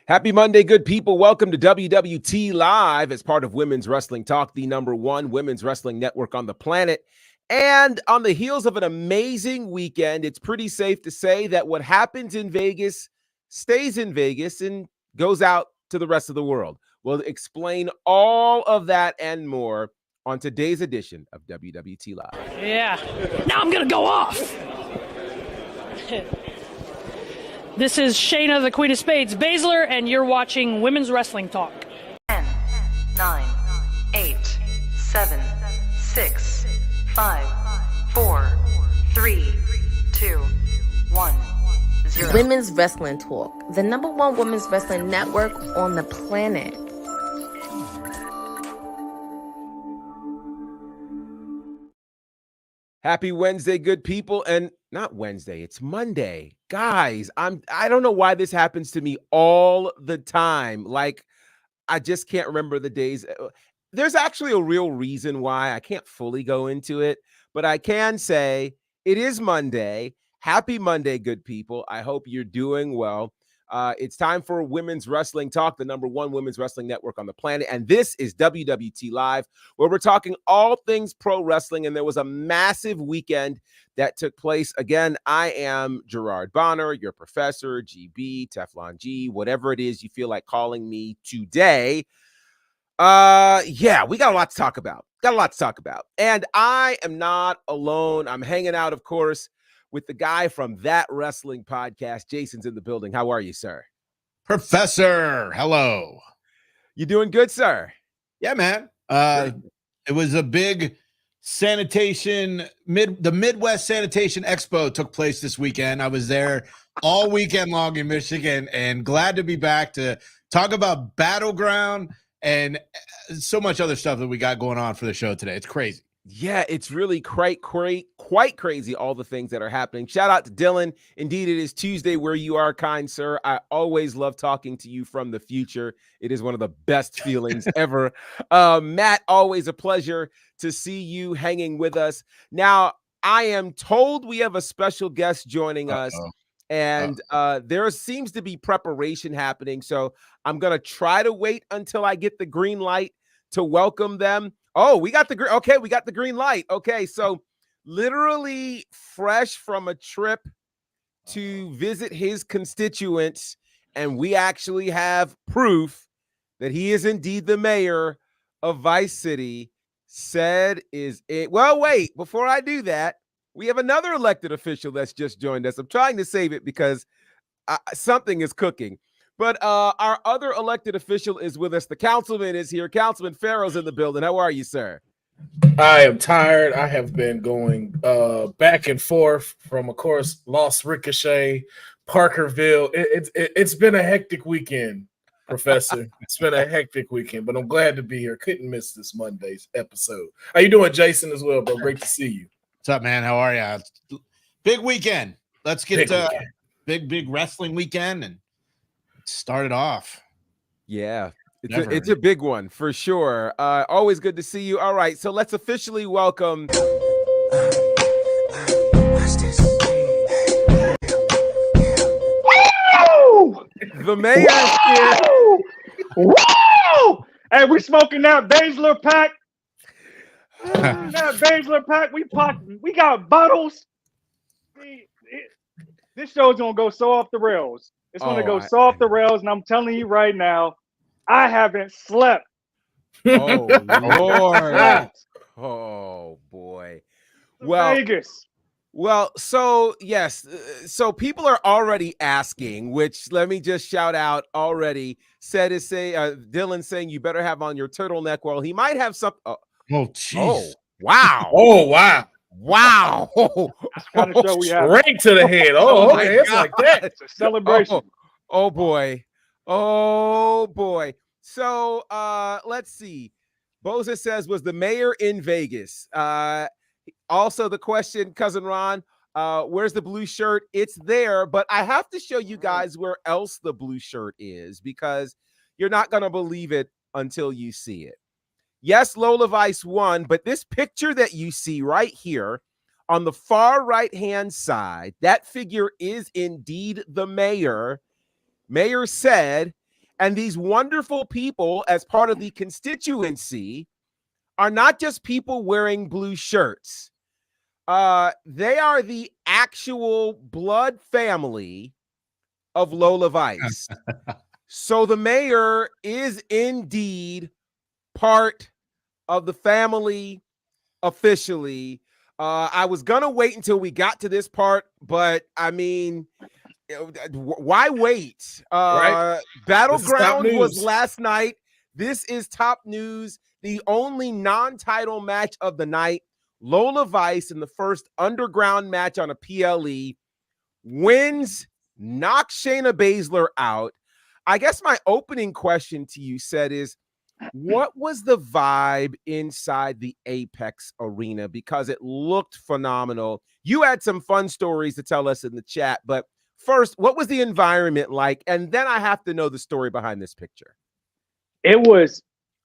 Happy Monday, good people. Welcome to WWT Live as part of Women's Wrestling Talk, the #1 women's wrestling network on the planet. And on the heels of an amazing weekend, it's pretty safe to say that what happens in Vegas stays in Vegas and goes out to the rest of the world. We'll explain all of that and more on today's edition of WWT Live. Yeah, now I'm going to go off. This is Shayna, the Queen of Spades, Baszler, and you're watching Women's Wrestling Talk. 10, 9, 8, 7, 6, 5, 4, 3, 2, 1, 0. Women's Wrestling Talk, the #1 women's wrestling network on the planet. Happy Wednesday, good people. And not Wednesday, it's Monday. Guys, I don't know why this happens to me all the time. Like, I just can't remember the days. There's actually a real reason why. I can't fully go into it, but I can say it is Monday. Happy Monday, good people. I hope you're doing well. It's time for Women's Wrestling Talk, the #1 women's wrestling network on the planet. And this is WWT Live, where we're talking all things pro wrestling. And there was a massive weekend that took place. Again, I am Gerard Bonner, your professor, GB, Teflon G, whatever it is you feel like calling me today. Yeah, we got a lot to talk about. And I am not alone. I'm hanging out, of course, with the guy from That Wrestling Podcast. Jason's in the building. How are you, sir? Professor, hello. You doing good, sir? Yeah, man. It was a big sanitation, the Midwest Sanitation Expo took place this weekend. I was there all weekend long in Michigan and glad to be back to talk about Battleground and so much other stuff that we got going on for the show today. It's crazy. Yeah, it's really quite crazy, all the things that are happening. Shout out to Dylan. Indeed, it is Tuesday where you are, kind sir. I always love talking to you from the future. It is one of the best feelings ever. Matt, always a pleasure to see you hanging with us. Now, I am told we have a special guest joining us, and there seems to be preparation happening. So I'm going to try to wait until I get the green light to welcome them. Oh, we got the green light. Okay, so literally fresh from a trip to visit his constituents, and we actually have proof that he is indeed the mayor of Vice City. Said is it. Well, wait, before I do that, we have another elected official that's just joined us. I'm trying to save it because something is cooking. But our other elected official is with us. The councilman is here. Councilman Farrell's in the building. How are you, sir? I am tired. I have been going back and forth from, of course, Los Ricochet, Parkerville. It's been a hectic weekend, Professor. It's been a hectic weekend, but I'm glad to be here. Couldn't miss this Monday's episode. How you doing, Jason, as well, bro? Great to see you. What's up, man? How are you? Big weekend. Let's get big wrestling weekend and start it off. Yeah, it's a big one for sure. Always good to see you. All right, so let's officially welcome the mayor here. Woo! Hey, we smoking that Baszler pack. That Baszler pack. We got bottles. This show's gonna go so off the rails. It's going to go so off the rails, and I'm telling you right now, I haven't slept. Oh, Lord. Oh, boy. Well, Vegas. Well, so, yes. So people are already asking, which let me just shout out already. Dylan saying you better have on your turtleneck. Well, he might have some. Oh, jeez. Wow. Oh, wow. Wow. That's the kind of show we have. Straight to the head. Oh, okay. It's like that. It's a celebration. Oh boy. Oh boy. So let's see. Boza says, was the mayor in Vegas? Also the question, cousin Ron, where's the blue shirt? It's there, but I have to show you guys where else the blue shirt is because you're not going to believe it until you see it. Yes, Lola Vice won, but this picture that you see right here on the far right-hand side, that figure is indeed the mayor. Mayor said And these wonderful people, as part of the constituency, are not just people wearing blue shirts. They are the actual blood family of Lola Vice. So the mayor is indeed part of the family officially. I was gonna wait until we got to this part, but I mean, why wait? Right. Battleground was last night. This is top news. The only non-title match of the night. Lola Vice in the first underground match on a PLE wins, knocks Shayna Baszler out. I guess my opening question to you, Seth, is what was the vibe inside the Apex arena? Because it looked phenomenal. You had some fun stories to tell us in the chat, but first, what was the environment like? And then I have to know the story behind this picture. It was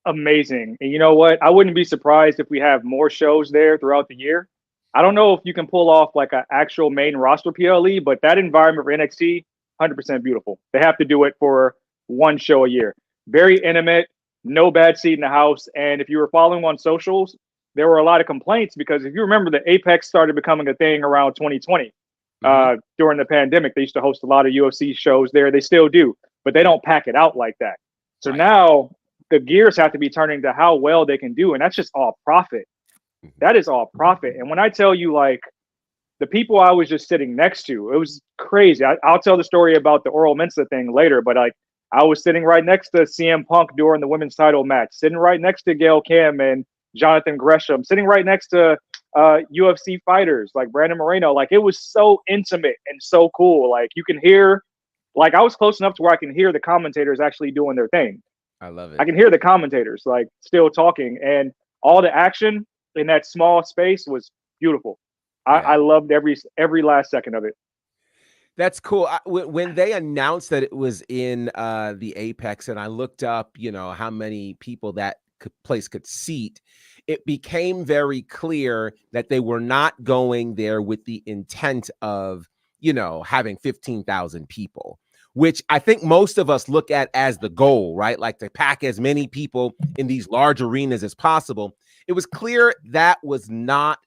amazing. And you know what? I wouldn't be surprised if we have more shows there throughout the year. I don't know if you can pull off like an actual main roster PLE, but that environment for NXT, 100% beautiful. They have to do it for one show a year. Very intimate, no bad seat in the house. And if you were following on socials, there were a lot of complaints because if you remember, the Apex started becoming a thing around 2020. During the pandemic, they used to host a lot of UFC shows there. They still do, but they don't pack it out like that. So now the gears have to be turning to how well they can do. And that's just all profit. That is all profit. And when I tell you, like, the people I was just sitting next to, it was crazy. I'll tell the story about the Oral Mensa thing later, but like, I was sitting right next to CM Punk during the women's title match, sitting right next to Gail Kim and Jonathan Gresham, sitting right next to UFC fighters like Brandon Moreno. Like, it was so intimate and so cool. Like, you can hear, like, I was close enough to where I can hear the commentators actually doing their thing. I love it. I can hear the commentators like still talking, and all the action in that small space was beautiful. I loved every last second of it. That's cool. When they announced that it was in the Apex, and I looked up, you know, how many people that place could seat, it became very clear that they were not going there with the intent of, you know, having 15,000 people, which I think most of us look at as the goal, right? Like to pack as many people in these large arenas as possible. It was clear that was not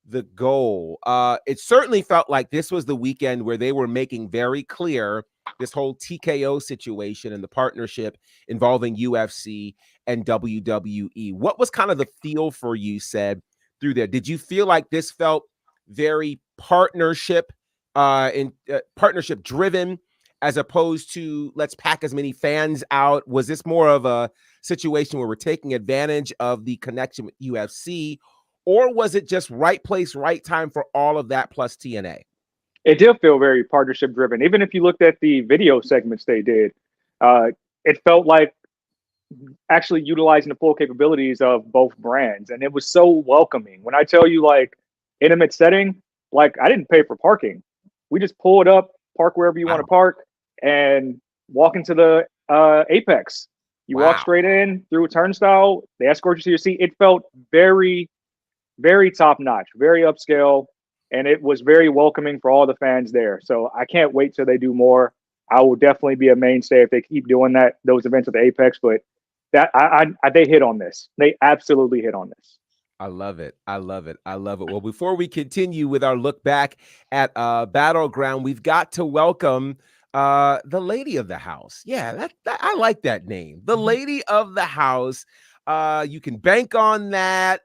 the goal. It certainly felt like this was the weekend where they were making very clear this whole TKO situation and the partnership involving UFC and WWE. What was kind of the feel for you, said through there? Did you feel like this felt very partnership partnership driven, as opposed to let's pack as many fans out? Was this more of a situation where we're taking advantage of the connection with UFC? Or was it just right place, right time for all of that plus TNA? It did feel very partnership driven. Even if you looked at the video segments they did, it felt like actually utilizing the full capabilities of both brands. And it was so welcoming. When I tell you, like, intimate setting, like, I didn't pay for parking. We just pulled up, park wherever you want to park, and walk into the Apex. You walk straight in through a turnstile. They escort you to your seat. It felt very, very top notch, very upscale, and it was very welcoming for all the fans there. So I can't wait till they do more. I will definitely be a mainstay if they keep doing those events at the Apex. But that they hit on this. They absolutely hit on this. I love it. I love it. I love it. Well, before we continue with our look back at Battleground, we've got to welcome the lady of the house. Yeah, that I like that name. The lady of the house. You can bank on that.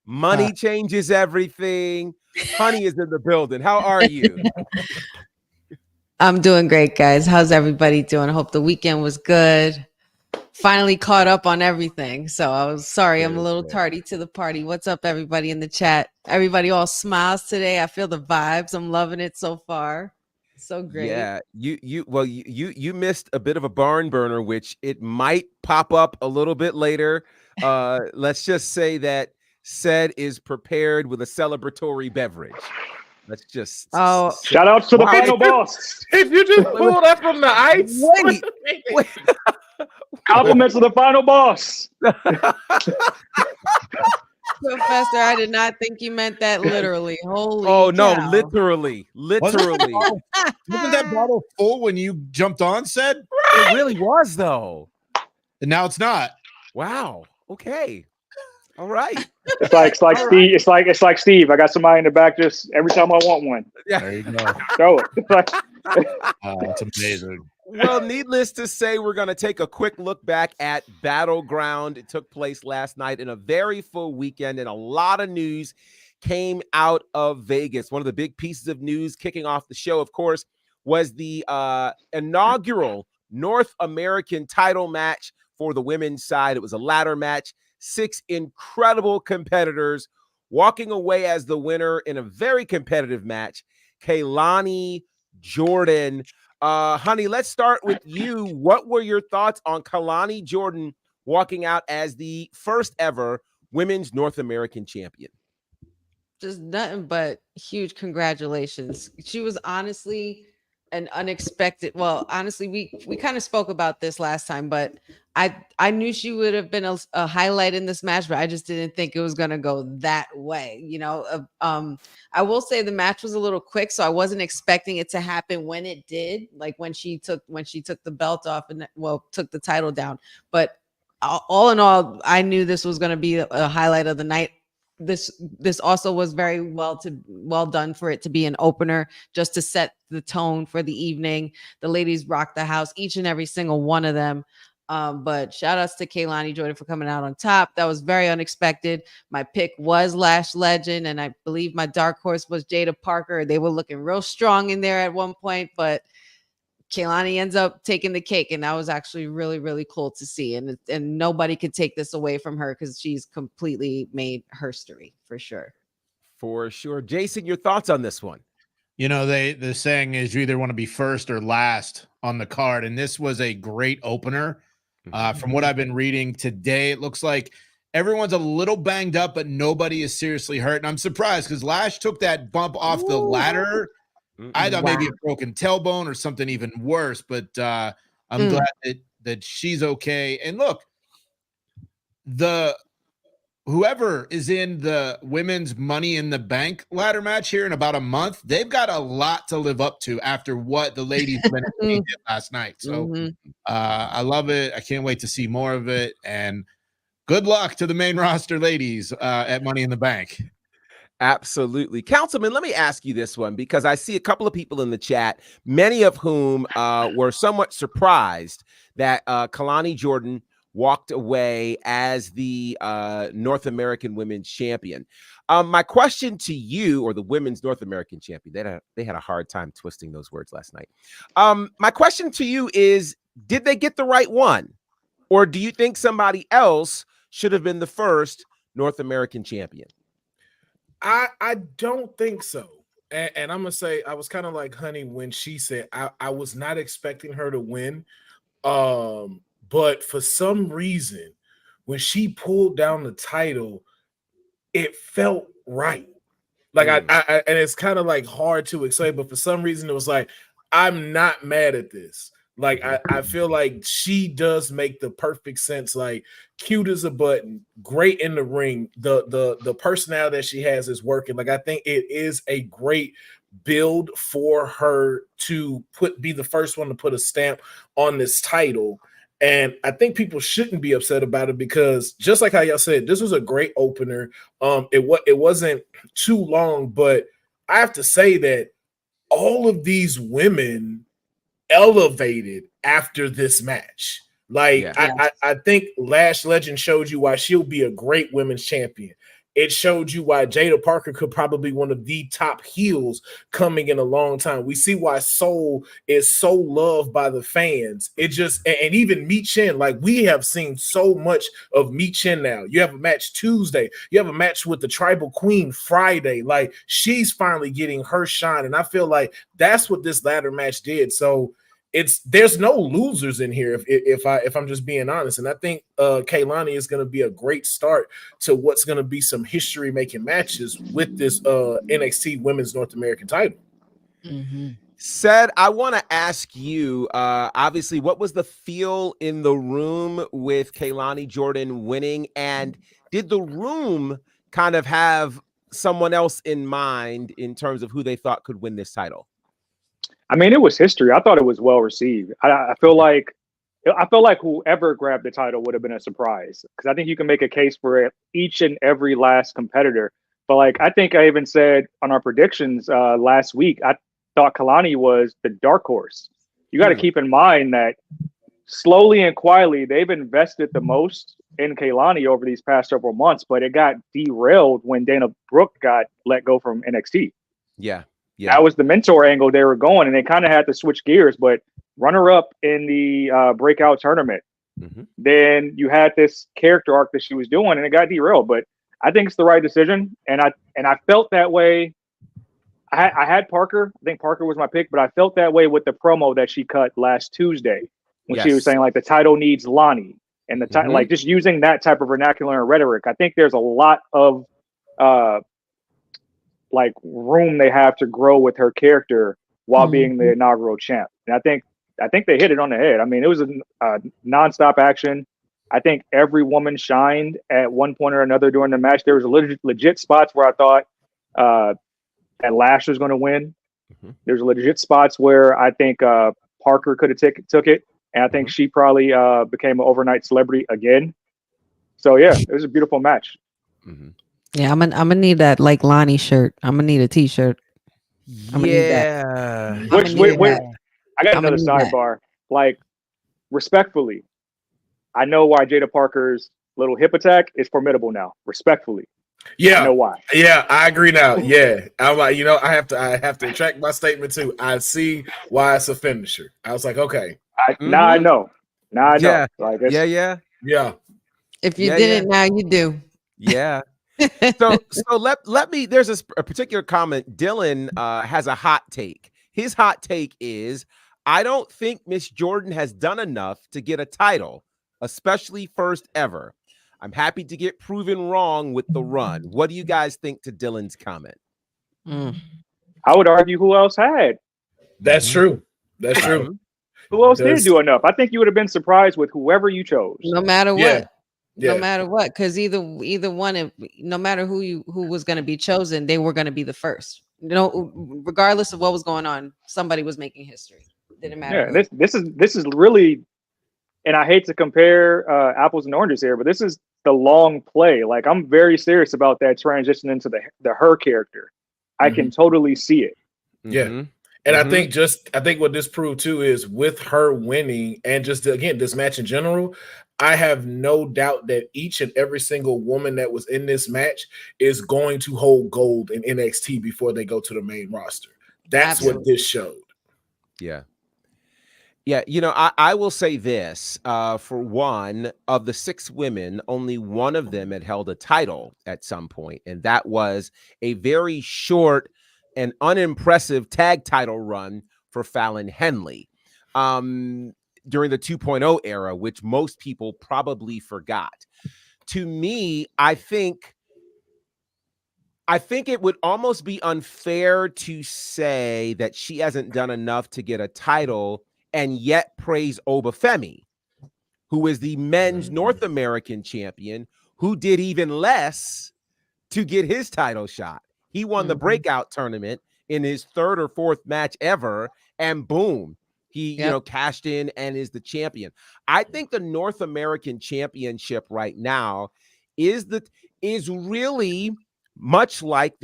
Money changes everything. Honey is in the building. How are you? I'm doing great, guys. How's everybody doing? I hope the weekend was good. Finally caught up on everything. So I was sorry, I'm a little tardy to the party. What's up, everybody in the chat? Everybody all smiles today. I feel the vibes. I'm loving it so far. So great. Yeah, you missed a bit of a barn burner, which it might pop up a little bit later. Let's just say that Sed is prepared with a celebratory beverage. Let's just shout outs to the final boss. If you just pulled up from the ice, wait. Compliments to the final boss. Professor, I did not think you meant that literally. Holy no, cow. literally. Wasn't that bottle full when you jumped on, Sed? It really was, though. And now it's not. Wow. Okay. All right. It's like Steve. It's like Steve. I got somebody in the back just every time I want one. Yeah. There you go. Throw it. It's like, That's amazing. Well, needless to say, we're going to take a quick look back at Battleground. It took place last night in a very full weekend, and a lot of news came out of Vegas. One of the big pieces of news kicking off the show, of course, was the inaugural North American title match for the women's side. It was a ladder match. 6 incredible competitors walking away as the winner in a very competitive match. Kaylani Jordan. Honey, let's start with you. What were your thoughts on Kaylani Jordan walking out as the first ever women's North American champion? Just nothing but huge congratulations. She was honestly an unexpected. Well, honestly, we kind of spoke about this last time, but I knew she would have been a highlight in this match, but I just didn't think it was gonna go that way. You know, I will say the match was a little quick, so I wasn't expecting it to happen when it did, like when she took the belt off and took the title down. But all in all, I knew this was gonna be a highlight of the night. This also was very well done for it to be an opener, just to set the tone for the evening. The ladies rocked the house, each and every single one of them. But shout outs to Kaylani Jordan for coming out on top. That was very unexpected. My pick was Lash Legend, and I believe my dark horse was Jada Parker. They were looking real strong in there at one point, but Kaylani ends up taking the cake, and that was actually really, really cool to see. And nobody could take this away from her because she's completely made history for sure. For sure. Jason, your thoughts on this one? You know, the saying is you either want to be first or last on the card, and this was a great opener. From what I've been reading today, it looks like everyone's a little banged up, but nobody is seriously hurt. And I'm surprised because Lash took that bump off the ladder. I thought maybe a broken tailbone or something even worse, but I'm glad that she's okay. And look, whoever is in the women's Money in the Bank ladder match here in about a month, they've got a lot to live up to after what the ladies did last night. So I love it. I can't wait to see more of it. And good luck to the main roster ladies at Money in the Bank. Absolutely. Councilman, let me ask you this one, because I see a couple of people in the chat, many of whom were somewhat surprised that Kaylani Jordan walked away as the North American women's champion. My question to you, or the women's North American champion, they had a hard time twisting those words last night. My question to you is, did they get the right one? Or do you think somebody else should have been the first North American champion? I don't think so. And I'm going to say, I was kind of like Honey when she said, I was not expecting her to win. But for some reason, when she pulled down the title, it felt right. Like I and it's kind of like hard to explain, but for some reason it was like, I'm not mad at this. Like I feel like she does make the perfect sense. Like cute as a button, great in the ring. The personality that she has is working. Like I think it is a great build for her to be the first one to put a stamp on this title. And I think people shouldn't be upset about it because just like how y'all said, this was a great opener. It wasn't too long, but I have to say that all of these women elevated after this match. Like I think Lash Legend showed you why she'll be a great women's champion. It showed you why Jada Parker could probably be one of the top heels coming in a long time. We see why Soul is so loved by the fans. It just, and even Mi Chen, like we have seen so much of Mi Chen now. You have a match Tuesday. You have a match with the Tribal Queen Friday. Like she's finally getting her shine. And I feel like that's what this ladder match did. So there's no losers in here if I'm just being honest. And I think Kaylani is going to be a great start to what's going to be some history making matches with this NXT Women's North American title. Said, I want to ask you, obviously, what was the feel in the room with Kaylani Jordan winning? And did the room kind of have someone else in mind in terms of who they thought could win this title? I mean, it was history. I thought it was well received. I feel like I felt like whoever grabbed the title would have been a surprise, because I think you can make a case for each and every last competitor. But like, I think I even said on our predictions last week, I thought Kalani was the dark horse. You got to keep in mind that slowly and quietly, they've invested the most in Kalani over these past several months, but it got derailed when Dana Brooke got let go from NXT. Yeah. That was the mentor angle they were going, and they kind of had to switch gears. But runner up in the breakout tournament, then you had this character arc that she was doing, and it got derailed. But I think it's the right decision, and I felt that way. I had Parker. I think Parker was my pick, but I felt that way with the promo that she cut last Tuesday when she was saying like the title needs Lonnie, and the title, like just using that type of vernacular and rhetoric. I think there's a lot of like room they have to grow with her character while being the inaugural champ. And I think they hit it on the head. I mean, it was a nonstop action. I think every woman shined at one point or another during the match. There was legit spots where I thought that Lash was going to win. There's legit spots where I think Parker could have took it. And I think she probably became an overnight celebrity again. So yeah, it was a beautiful match. Yeah, I'm gonna need that like Lonnie shirt. I'm gonna need a t-shirt. Yeah. I got another sidebar. Like, respectfully, I know why Jada Parker's little hip attack is formidable now. Respectfully. Yeah. I know why. Yeah, I agree now. Yeah. I'm like, I have to retract my statement too. I see why it's a finisher. I was like, okay. Now I know. Now I know. Yeah. Like, yeah. If you didn't, now you do. Yeah. So let me. There's a particular comment. Dylan has a hot take. His hot take is, I don't think Miss Jordan has done enough to get a title, especially first ever. I'm happy to get proven wrong with the run. What do you guys think to Dylan's comment? I would argue who else had. That's true. That's true. Who else didn't do enough? I think you would have been surprised with whoever you chose. No matter what. Yeah. No matter what, because either one, no matter who was going to be chosen, they were going to be the first. Regardless of what was going on, somebody was making history. Didn't matter. Yeah, this is really, and I hate to compare apples and oranges here, but this is the long play. Like, I'm very serious about that transition into the her character. I can totally see it. Yeah. And I think what this proved too is with her winning and just again this match in general, I have no doubt that each and every single woman that was in this match is going to hold gold in NXT before they go to the main roster. That's what this showed. Yeah. Yeah, I will say this. For one, of the 6 women, only one of them had held a title at some point, and that was a very short and unimpressive tag title run for Fallon Henley during the 2.0 era, which most people probably forgot. To me, I think it would almost be unfair to say that she hasn't done enough to get a title and yet praise Obafemi, who is the men's North American champion, who did even less to get his title shot. He won the breakout tournament in his 3rd or 4th match ever, and boom, he cashed in and is the champion. I think the North American Championship right now is really much like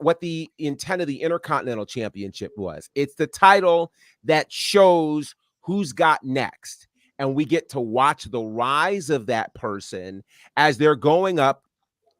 what the intent of the Intercontinental Championship was. It's the title that shows who's got next, and we get to watch the rise of that person as they're going up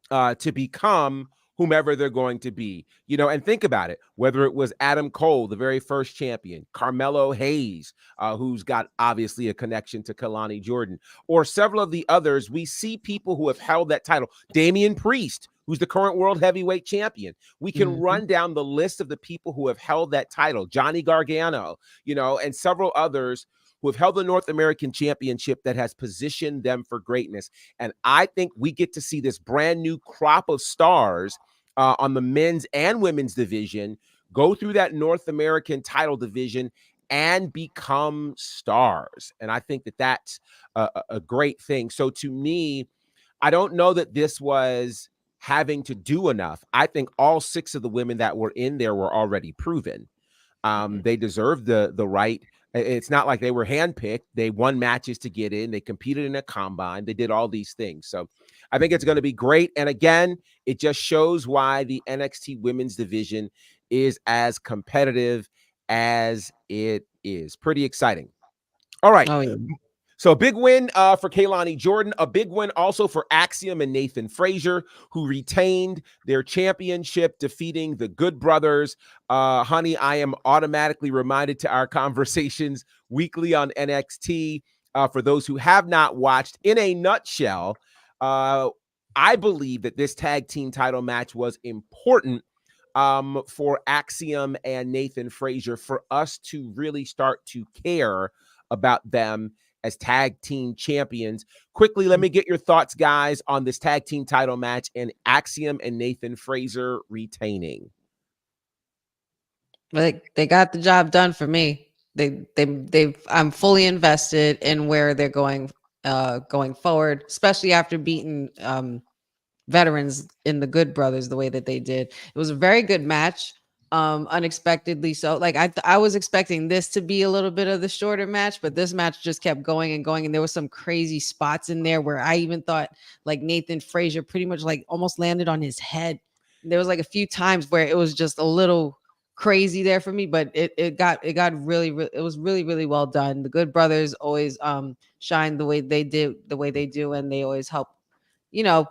to become whomever they're going to be, and think about it, whether it was Adam Cole, the very first champion, Carmelo Hayes, who's got obviously a connection to Kalani Jordan, or several of the others, we see people who have held that title. Damian Priest, who's the current world heavyweight champion. We can run down the list of the people who have held that title, Johnny Gargano, and several others who have held the North American Championship that has positioned them for greatness. And I think we get to see this brand new crop of stars on the men's and women's division go through that North American title division and become stars. And I think that that's a great thing. So to me, I don't know that this was having to do enough. I think all 6 of the women that were in there were already proven. They deserve the right It's not like they were handpicked. They won matches to get in. They competed in a combine. They did all these things. So I think it's going to be great. And again, it just shows why the NXT women's division is as competitive as it is. Pretty exciting. All right. Oh, yeah. So a big win for Kaylani Jordan, a big win also for Axiom and Nathan Frazier, who retained their championship, defeating the Good Brothers. Honey, I am automatically reminded to our conversations weekly on NXT. For those who have not watched, in a nutshell, I believe that this tag team title match was important for Axiom and Nathan Frazier, for us to really start to care about them as tag team champions. Quickly, let me get your thoughts, guys, on this tag team title match and Axiom and Nathan Frazier retaining. They got the job done for me. I'm fully invested in where they're going forward, especially after beating veterans in the Good Brothers the way that they did. It was a very good match. Unexpectedly so. Like I was expecting this to be a little bit of the shorter match, but this match just kept going and going, and there was some crazy spots in there where I even thought like Nathan Frazier pretty much like almost landed on his head. There was like a few times where it was just a little crazy there for me, but it got really it was really well done. The Good Brothers always shine the way they do, and they always help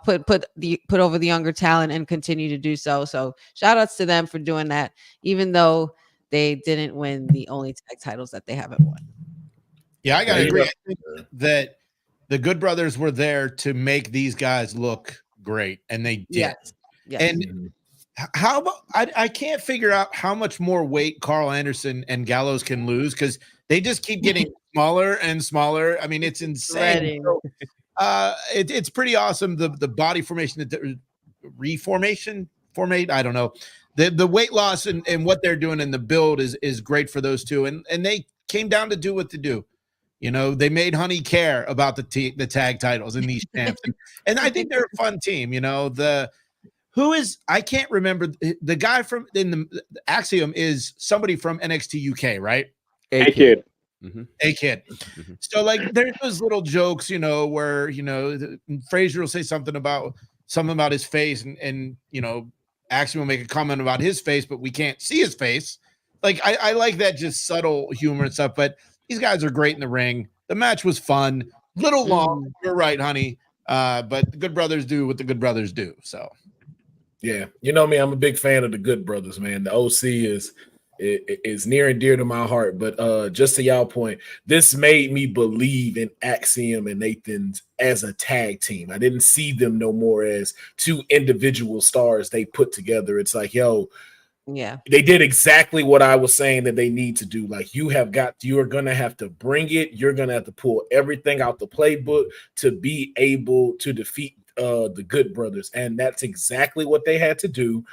put over the younger talent and continue to do so. So shout outs to them for doing that, even though they didn't win the only tag titles that they haven't won. Yeah, I gotta agree. I think that the Good Brothers were there to make these guys look great, and they did. Yes. And how about I can't figure out how much more weight Carl Anderson and Gallows can lose, because they just keep getting smaller and smaller. I mean, it's insane. It's pretty awesome. The body formation, the formate. I don't know. The weight loss and what they're doing in the build is great for those two. And they came down to do what to do. They made Honey care about the tag titles and these champs. And I think they're a fun team. I can't remember the guy from the Axiom is somebody from NXT UK, right? A-Kid. Mm-hmm. A-Kid. Mm-hmm. So like there's those little jokes, where Frazier will say something about his face, and Axiom will make a comment about his face, but we can't see his face. Like I like that just subtle humor and stuff. But these guys are great in the ring. The match was fun, little long. You're right, Honey. But the Good Brothers do what the Good Brothers do. So yeah, me, I'm a big fan of the Good Brothers, man. The OC is near and dear to my heart. But just to y'all point, this made me believe in Axiom and Nathan's as a tag team. I didn't see them no more as two individual stars they put together. It's like, yeah, they did exactly what I was saying that they need to do. Like, you are going to have to bring it. You're going to have to pull everything out the playbook to be able to defeat the Good Brothers. And that's exactly what they had to do.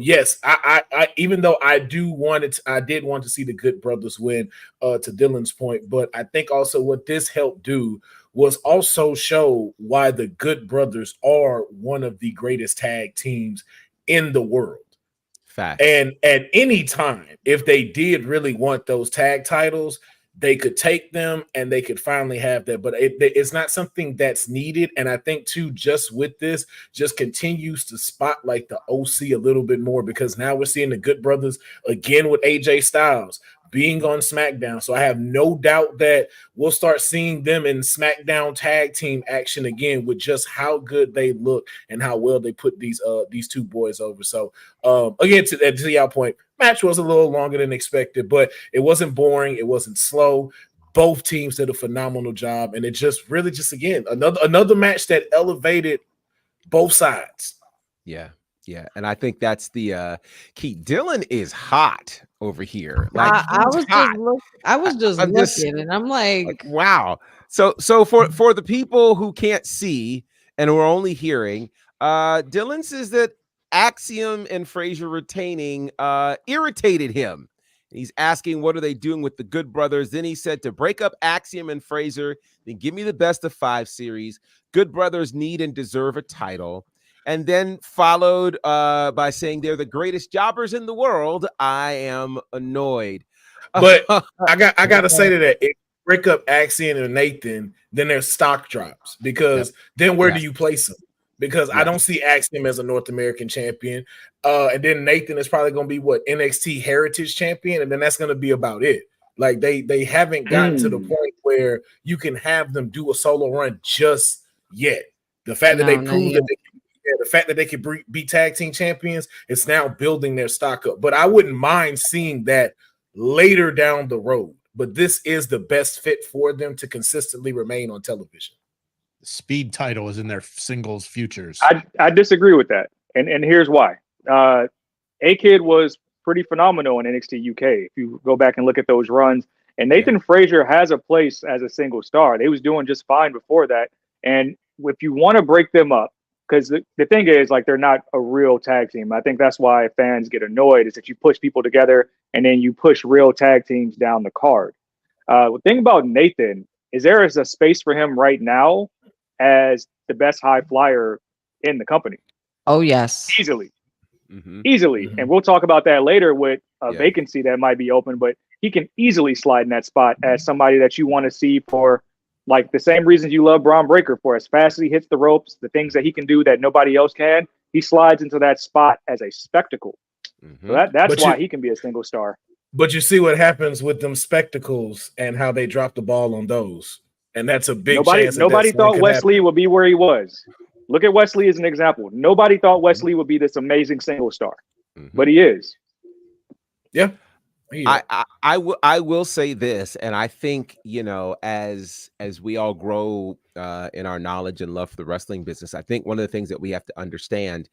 Yes, I even though I did want to see the Good Brothers win, to Dylan's point, but I think also what this helped do was also show why the Good Brothers are one of the greatest tag teams in the world. Fact. And at any time, if they did really want those tag titles, they could take them and they could finally have that. But it's not something that's needed. And I think, too, just with this, just continues to spotlight the OC a little bit more, because now we're seeing the Good Brothers again with AJ Styles being on SmackDown. So I have no doubt that we'll start seeing them in SmackDown tag team action again, with just how good they look and how well they put these two boys over. So again, to y'all point, match was a little longer than expected, but it wasn't boring. It wasn't slow. Both teams did a phenomenal job. And it just really again, another match that elevated both sides. Yeah. Yeah. And I think that's the key. Dylan is hot over here. Like, I was just looking, and I'm like, wow. So for the people who can't see and who are only hearing, Dylan says that Axiom and Frazier retaining irritated him. He's asking, what are they doing with the Good Brothers? Then he said to break up Axiom and Frazier, then give me the best of 5 series. Good Brothers need and deserve a title. And then followed by saying they're the greatest jobbers in the world. I am annoyed. But I gotta say that if you break up Axiom and Nathan, then their stock drops because then where do you place them? Because I don't see Axiom as a North American champion. And then Nathan is probably going to be NXT Heritage champion, and then that's going to be about it. Like they haven't gotten to the point where you can have them do a solo run just yet. The fact that they proved that the fact that they can be tag team champions, it's now building their stock up. But I wouldn't mind seeing that later down the road. But this is the best fit for them to consistently remain on television. Speed title is in their singles futures. I disagree with that, and here's why. A-Kid was pretty phenomenal in NXT UK. If you go back and look at those runs, and Nathan Frazier has a place as a single star. They was doing just fine before that. And if you want to break them up, because the thing is, like, they're not a real tag team. I think that's why fans get annoyed, is that you push people together and then you push real tag teams down the card. The thing about Nathan is there is a space for him right now as the best high flyer in the company. Oh, yes. Easily. And we'll talk about that later with a vacancy that might be open, but he can easily slide in that spot as somebody that you want to see for, like, the same reasons you love Braun Breaker, for as fast as he hits the ropes, the things that he can do that nobody else can, he slides into that spot as a spectacle. So that's why he can be a single star. But you see what happens with them spectacles and how they drop the ball on those. And that's a big chance. Nobody thought Wesley would be where he was. Look at Wesley as an example. Nobody thought Wesley would be this amazing single star, but he is. Yeah. I will say this, and I think, as we all grow in our knowledge and love for the wrestling business, I think one of the things that we have to understand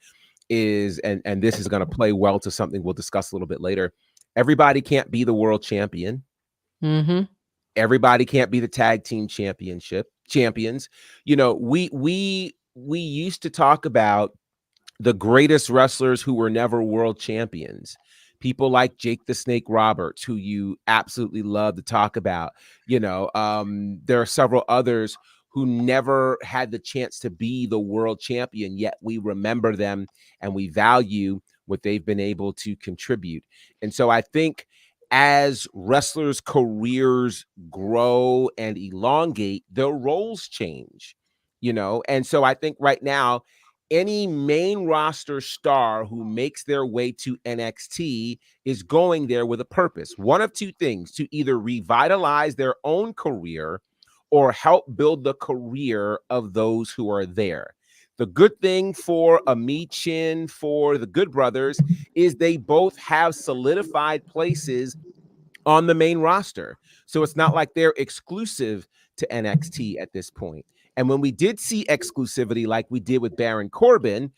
is, and this is going to play well to something we'll discuss a little bit later. Everybody can't be the world champion. Everybody can't be the tag team champions. We used to talk about the greatest wrestlers who were never world champions. People like Jake the Snake Roberts, who you absolutely love to talk about. There are several others who never had the chance to be the world champion, yet we remember them and we value what they've been able to contribute. And so I think as wrestlers' careers grow and elongate, their roles change, and so I think right now, any main roster star who makes their way to NXT is going there with a purpose. One of two things: to either revitalize their own career or help build the career of those who are there. The good thing for Amichin, for the Good Brothers, is they both have solidified places on the main roster. So it's not like they're exclusive to NXT at this point. And when we did see exclusivity, like we did with Baron Corbin,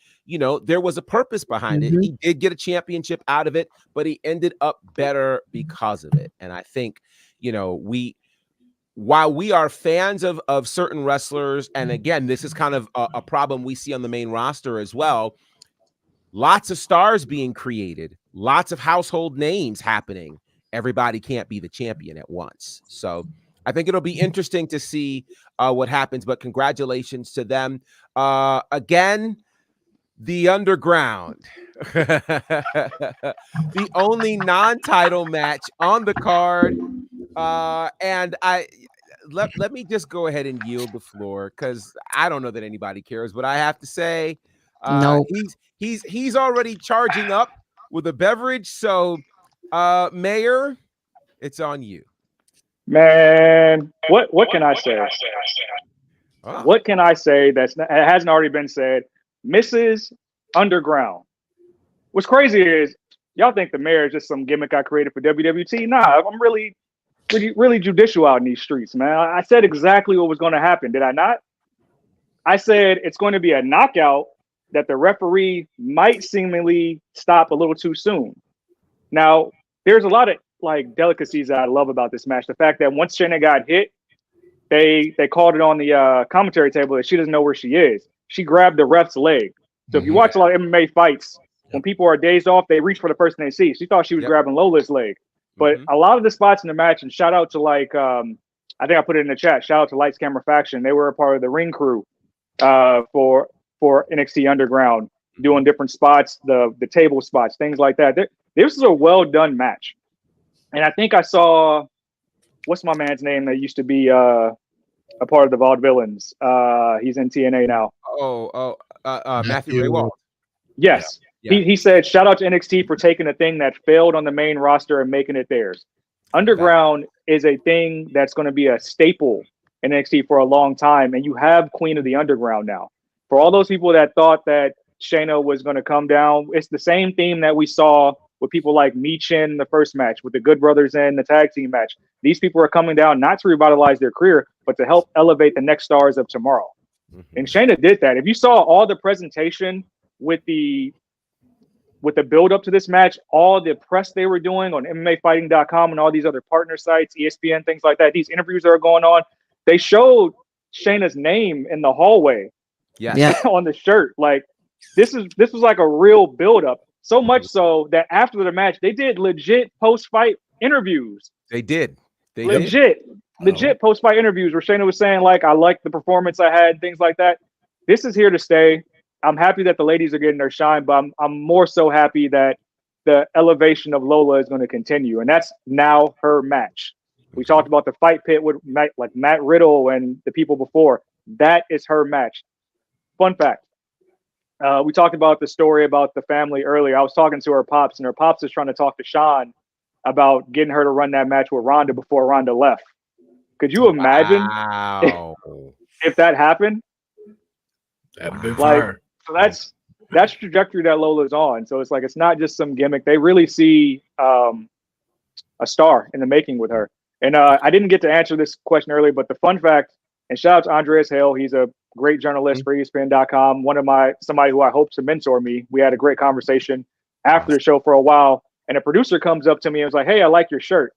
there was a purpose behind it. He did get a championship out of it, but he ended up better because of it. And I think, while we are fans of certain wrestlers, and again, this is kind of a problem we see on the main roster as well, lots of stars being created, lots of household names happening. Everybody can't be the champion at once. So I think it'll be interesting to see what happens, but congratulations to them. Again, the Underground, the only non-title match on the card. And let me just go ahead and yield the floor, because I don't know that anybody cares, but I have to say, he's already charging up with a beverage. So, Mayor, it's on you. Man, what can I say? What can I say it hasn't already been said? Mrs. Underground. What's crazy is y'all think the mayor is just some gimmick I created for WWT. Nah, I'm really judicial out in these streets, man. I said exactly what was going to happen, did I not? I said it's going to be a knockout that the referee might seemingly stop a little too soon. Now, there's a lot of delicacies that I love about this match. The fact that once Shayna got hit, they called it on the commentary table that she doesn't know where she is. She grabbed the ref's leg. So if you watch a lot of MMA fights, when people are dazed off, they reach for the person they see. She thought she was grabbing Lola's leg. But a lot of the spots in the match, and shout out to I think I put it in the chat, shout out to Lights Camera Faction. They were a part of the ring crew for NXT Underground, doing different spots, the table spots, things like that. This is a well done match. And I think I saw, what's my man's name that used to be a part of the Vaudevillains? He's in TNA now. Matthew Raywald. Yes. Yeah. He said, shout out to NXT for taking a thing that failed on the main roster and making it theirs. Underground is a thing that's going to be a staple in NXT for a long time. And you have Queen of the Underground now. For all those people that thought that Shayna was going to come down, it's the same theme that we saw with people like Michin in the first match, with the Good Brothers in the tag team match. These people are coming down not to revitalize their career, but to help elevate the next stars of tomorrow. Mm-hmm. And Shayna did that. If you saw all the presentation with the build up to this match, all the press they were doing on MMAfighting.com and all these other partner sites, ESPN, things like that, these interviews that are going on, they showed Shayna's name in the hallway on the shirt. Like this was like a real build up. So much so that after the match, they did legit post-fight interviews. They did. Legit post-fight interviews where Shayna was saying, like, I like the performance I had, things like that. This is here to stay. I'm happy that the ladies are getting their shine, but I'm more so happy that the elevation of Lola is going to continue. And that's now her match. We talked about the fight pit with Matt Riddle and the people before. That is her match. Fun fact. We talked about the story about the family earlier. I was talking to her pops, and her pops is trying to talk to Sean about getting her to run that match with Ronda before Ronda left. Could you imagine if that happened? That'd be fire. So that's the trajectory that Lola's on. So it's like, it's not just some gimmick. They really see a star in the making with her. And I didn't get to answer this question earlier, but the fun fact, and shout out to Andreas Hale. He's a great journalist for ESPN.com. Somebody who I hope to mentor me. We had a great conversation after the show for a while. And a producer comes up to me and was like, hey, I like your shirt.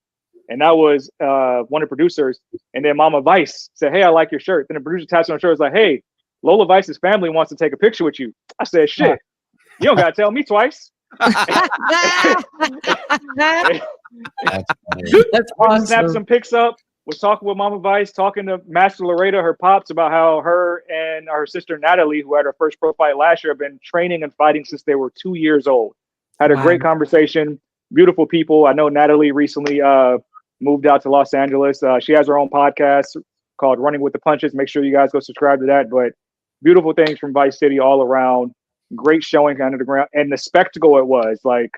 And that was one of the producers. And then Mama Vice said, hey, I like your shirt. Then the producer taps on her shirt was like, hey, Lola Vice's family wants to take a picture with you. I said, shit, you don't got to tell me twice. That's awesome. Snapped some pics up, was talking with Mama Vice, talking to Master Loretta, her pops, about how her and her sister Natalie, who had her first pro fight last year, have been training and fighting since they were 2 years old. Had a great conversation. Beautiful people. I know Natalie recently moved out to Los Angeles. She has her own podcast called Running with the Punches. Make sure you guys go subscribe to that. But beautiful things from Vice City all around. Great showing under the ground. And the spectacle it was, like,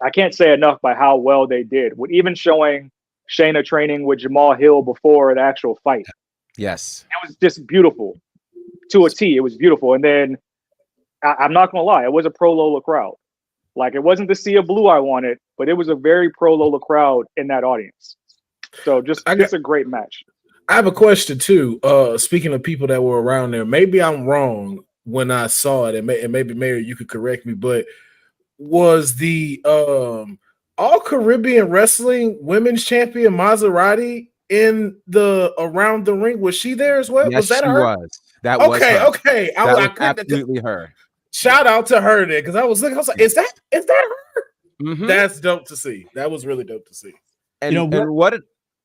I can't say enough by how well they did. With even showing Shayna training with Jamal Hill before the actual fight. Yes. It was just beautiful. To a T, it was beautiful. And then, I'm not going to lie, it was a pro Lola crowd. Like, it wasn't the sea of blue I wanted, but it was a very pro Lola crowd in that audience. So just a great match. I have a question too. Speaking of people that were around there, maybe I'm wrong when I saw it, and maybe Mary, you could correct me, but was the All Caribbean Wrestling Women's Champion Maserati in the around the ring? Was she there as well? Yes, was that she her? Was. That was her. Okay. That was absolutely her. Shout out to her then, because I was looking. I was like, "Is that her?" Mm-hmm. That's dope to see. That was really dope to see. And, and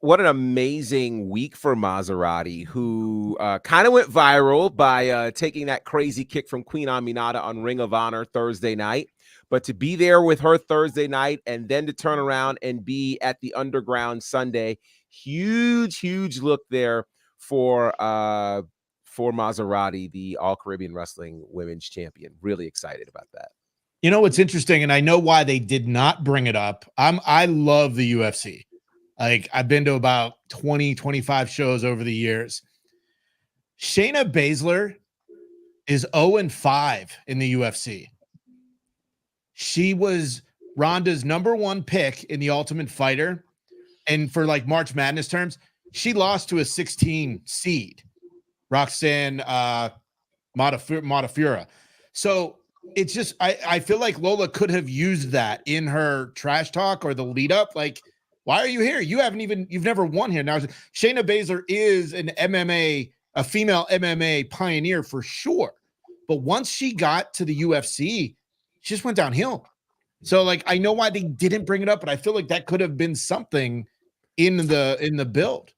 what an amazing week for Maserati, who kind of went viral by taking that crazy kick from Queen Aminata on Ring of Honor Thursday night. But to be there with her Thursday night and then to turn around and be at the Underground Sunday, huge look there for Maserati, the All Caribbean Wrestling Women's Champion. Really excited about that. You know what's interesting, and I know why they did not bring it up. I love the UFC. Like, I've been to about 20, 25 shows over the years. Shayna Baszler is 0-5 in the UFC. She was Ronda's #1 pick in the Ultimate Fighter. And for like March Madness terms, she lost to a 16 seed, Roxanne Modafferi. So it's just, I feel like Lola could have used that in her trash talk or the lead up. Like, why are you here? You've never won here. Now, Shayna Baszler is a female MMA pioneer for sure. But once she got to the UFC, she just went downhill. So, like, I know why they didn't bring it up, but I feel like that could have been something in the build.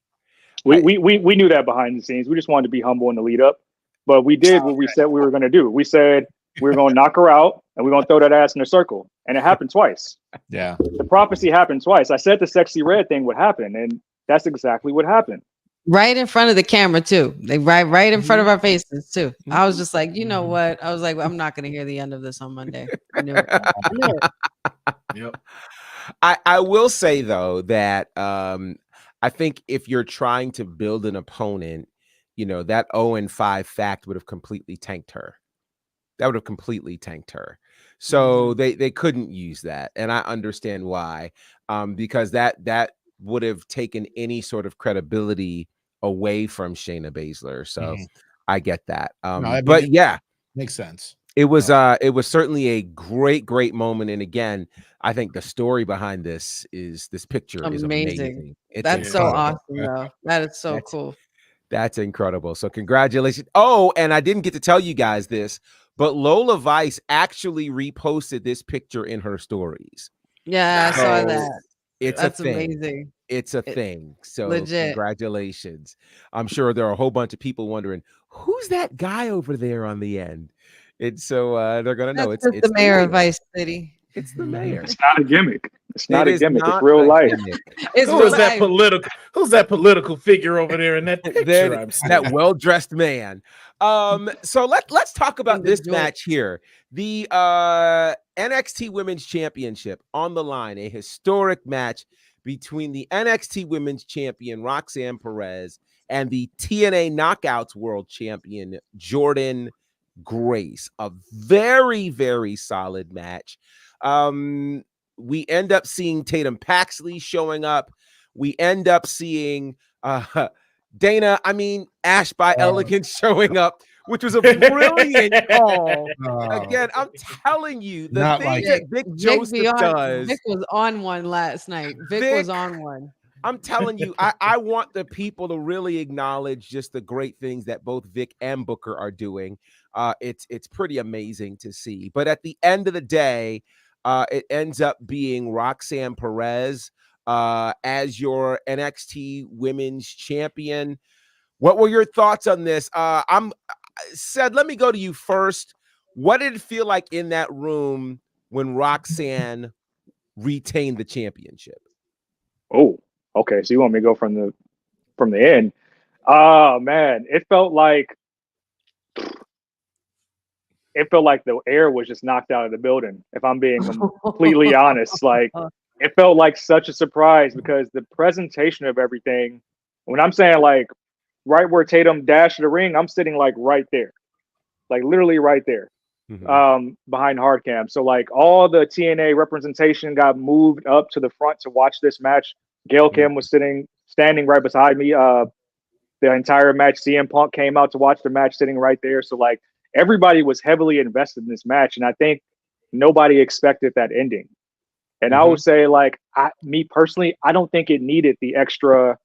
We knew that behind the scenes. We just wanted to be humble in the lead up, but we did what we said we were going to do. We said we were going to knock her out and we're going to throw that ass in a circle. and it happened twice. Yeah. The prophecy happened twice. I said the sexy red thing would happen, and that's exactly what happened. Right in front of the camera too. They right in front of our faces too. I was just like, you know what? I was like, I'm not gonna hear the end of this on Monday. I knew it. I knew it. Yep. I will say though that I think if you're trying to build an opponent, that 0-5 fact would have completely tanked her. That would have completely tanked her. So they couldn't use that, and I understand why. Because that would have taken any sort of credibility away from Shayna Baszler. So I get that. But yeah, makes sense. It was certainly a great moment. And again, I think the story behind this picture is amazing. That's so awesome, though. That is so cool. That's incredible. So congratulations. Oh, and I didn't get to tell you guys this, but Lola Vice actually reposted this picture in her stories. Yeah, I saw that. That's amazing. It's a thing. So legit. Congratulations. I'm sure there are a whole bunch of people wondering, who's that guy over there on the end? And so they're gonna know it's the mayor of Vice City. It's the mayor. It's not a gimmick. It's not a gimmick. It's not real life. Who's that political figure over there in that picture? That well-dressed man. So let's talk about this match here. The NXT Women's Championship on the line, a historic match between the NXT Women's Champion Roxanne Perez and the TNA Knockouts World Champion Jordynne Grace. A very, very solid match. We end up seeing Tatum Paxley showing up. We end up seeing Ash by Elegance showing up, which was a brilliant call. Again, I'm telling you, the thing that Vic Joseph does. Vic was on one last night. Vic was on one. I'm telling you, I want the people to really acknowledge just the great things that both Vic and Booker are doing. It's pretty amazing to see. But at the end of the day, it ends up being Roxanne Perez as your NXT Women's Champion. What were your thoughts on this? Let me go to you first. What did it feel like in that room when Roxanne retained the championship? Oh, okay. So you want me to go from the end? Oh man, it felt like the air was just knocked out of the building. If I'm being completely honest, like it felt like such a surprise because the presentation of everything. When I'm saying like right where Tatum dashed the ring, I'm sitting like right there, like literally right there, behind hard cam. So like all the TNA representation got moved up to the front to watch this match. Gail Kim was standing right beside me. The entire match. CM Punk came out to watch the match, sitting right there. So like everybody was heavily invested in this match, and I think nobody expected that ending. And I would say, like, me personally, I don't think it needed the extra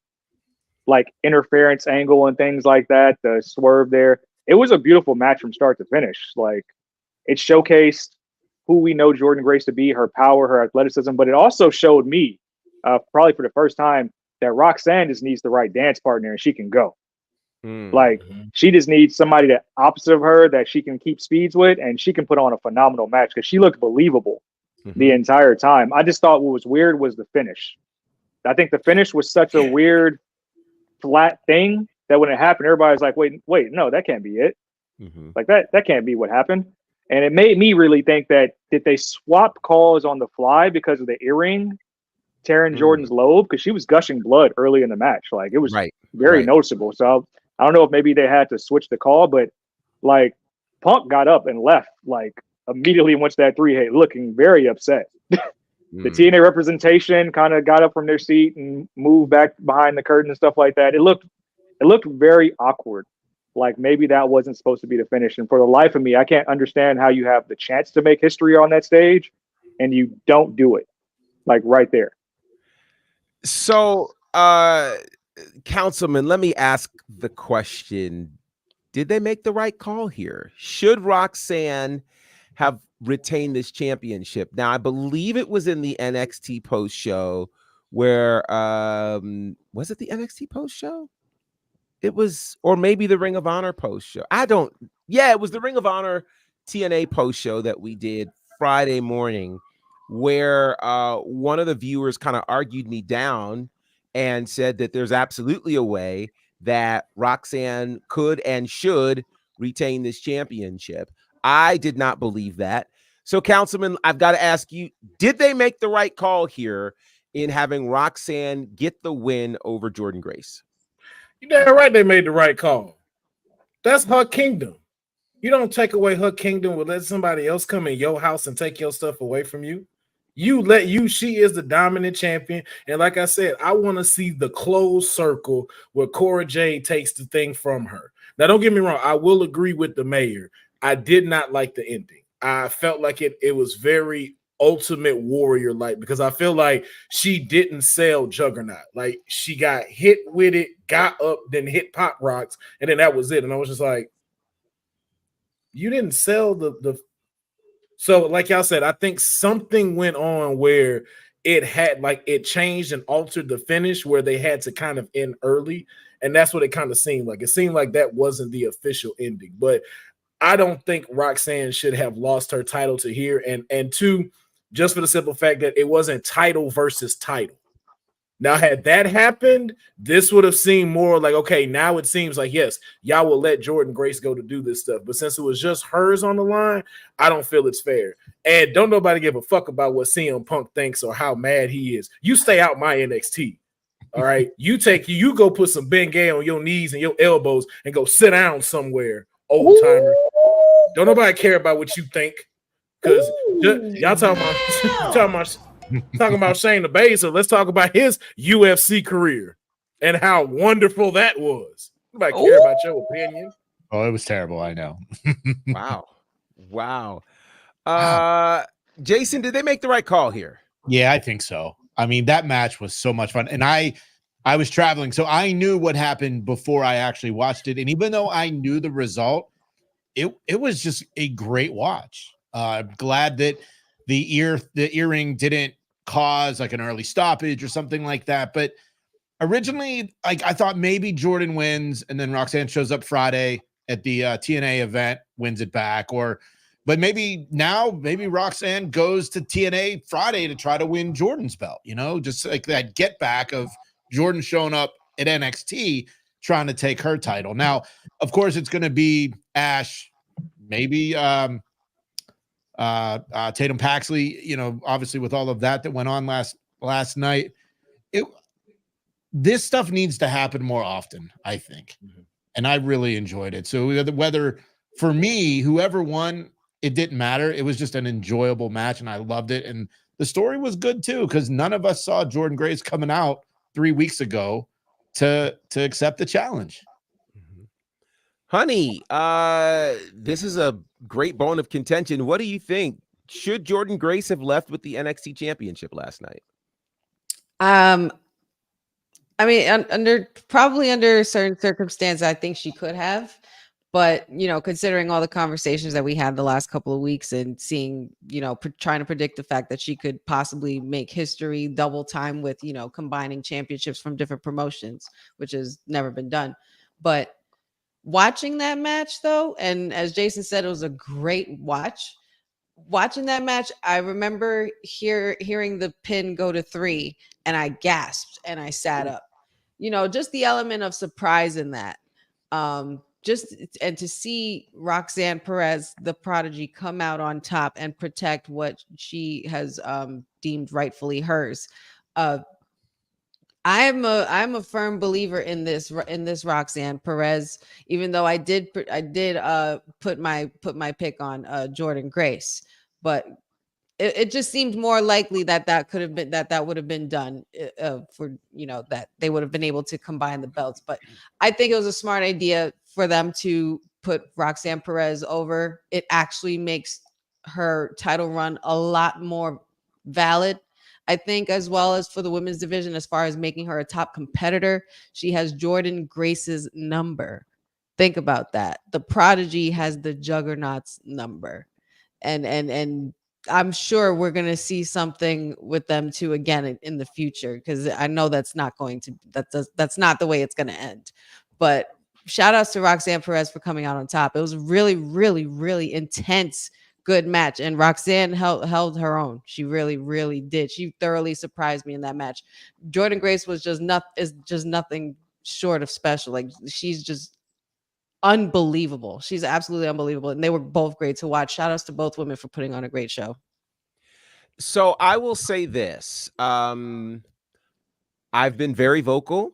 like interference angle and things like that, the swerve there. It was a beautiful match from start to finish. Like it showcased who we know Jordynne Grace to be, her power, her athleticism, but it also showed me probably for the first time that Roxanne just needs the right dance partner and she can go. Like she just needs somebody that opposite of her that she can keep speeds with, and she can put on a phenomenal match because she looked believable the entire time. I just thought what was weird was the finish. I think the finish was such a weird flat thing that when it happened, everybody's like, wait, no, that can't be it. Like that can't be what happened. And it made me really think that did they swap calls on the fly because of the earring tearing Jordynne's lobe? Because she was gushing blood early in the match. Like it was very noticeable. So I don't know if maybe they had to switch the call, but like Punk got up and left like immediately once that 3-hit, looking very upset. The TNA representation kind of got up from their seat and moved back behind the curtain and stuff like that. It looked very awkward. Like maybe that wasn't supposed to be the finish. And for the life of me, I can't understand how you have the chance to make history on that stage and you don't do it. Like right there. So, Councilman, let me ask the question. Did they make the right call here? Should Roxanne have retained this championship? Now, I believe it was in the NXT post show where, was it the NXT post show? It was, or maybe the Ring of Honor post show. It was the Ring of Honor TNA post show that we did Friday morning. where one of the viewers kind of argued me down and said that there's absolutely a way that Roxanne could and should retain this championship. I did not believe that. So, Councilman, I've got to ask you, did they make the right call here in having Roxanne get the win over Jordan Grace? You're damn right they made the right call. That's her kingdom. You don't take away her kingdom or let somebody else come in your house and take your stuff away from you. She is the dominant champion. And like I said, I want to see the closed circle where Cora Jade takes the thing from her. Now, don't get me wrong. I will agree with the mayor. I did not like the ending. I felt like it was very Ultimate Warrior like, because I feel like she didn't sell Juggernaut. Like, she got hit with it, got up, then hit Pop Rocks, and then that was it. And I was just like, you didn't sell the so like y'all said, I think something went on where it changed and altered the finish where they had to kind of end early, and that's what it kind of seemed like. It seemed like that wasn't the official ending, but I don't think Roxanne should have lost her title to here, and two, just for the simple fact that it wasn't title versus title. Now, had that happened, this would have seemed more like, okay, now it seems like, yes, y'all will let Jordan Grace go to do this stuff. But since it was just hers on the line, I don't feel it's fair. And don't nobody give a fuck about what CM Punk thinks or how mad he is. You stay out my NXT. All right. You go put some Bengay on your knees and your elbows and go sit down somewhere, old timer. Don't nobody care about what you think. Because y'all talking about Shayna Baszler. Let's talk about his UFC career and how wonderful that was. Nobody care about your opinion. Oh, it was terrible. I know. Wow. Jason, did they make the right call here? Yeah, I think so. I mean, that match was so much fun. And I was traveling, so I knew what happened before I actually watched it. And even though I knew the result, it was just a great watch. I'm glad that the earring didn't cause like an early stoppage or something like that. But originally, like, I thought maybe Jordan wins and then Roxanne shows up Friday at the TNA event, wins it back, but maybe Roxanne goes to TNA Friday to try to win Jordan's belt, just like that get back of Jordan showing up at NXT trying to take her title. Now, of course, it's going to be Ash, maybe Tatum Paxley, obviously with all of that went on last night. This stuff needs to happen more often, I think. Mm-hmm. And I really enjoyed it. So whether for me, whoever won, it didn't matter. It was just an enjoyable match and I loved it. And the story was good too, because none of us saw Jordan Grace coming out 3 weeks ago to accept the challenge. Honey, this is a great bone of contention. What do you think? Should Jordan Grace have left with the NXT championship last night? I mean, under certain circumstances, I think she could have. But, considering all the conversations that we had the last couple of weeks and seeing, trying to predict the fact that she could possibly make history double time with, combining championships from different promotions, which has never been done. But watching that match, though, and as Jason said, it was a great watch. Watching that match, I remember hearing the pin go to 3, and I gasped and I sat up. Just the element of surprise in that. And to see Roxanne Perez, the prodigy, come out on top and protect what she has deemed rightfully hers. I'm a firm believer in this Roxanne Perez, even though I did put my pick on Jordan Grace, but it just seemed more likely that could have been that would have been done for that they would have been able to combine the belts. But I think it was a smart idea for them to put Roxanne Perez over. It actually makes her title run a lot more valid. I think, as well as for the women's division, as far as making her a top competitor, she has Jordan Grace's number. Think about that. The prodigy has the juggernaut's number. And I'm sure we're going to see something with them too again in the future, because I know that's not the way it's going to end. But shout outs to Roxanne Perez for coming out on top. It was a really, really, really intense, good match. And Roxanne held her own. She really, really did. She thoroughly surprised me in that match. Jordan Grace was just nothing short of special. Like, she's just unbelievable. She's absolutely unbelievable. And they were both great to watch. Shout outs to both women for putting on a great show. So I will say this. I've been very vocal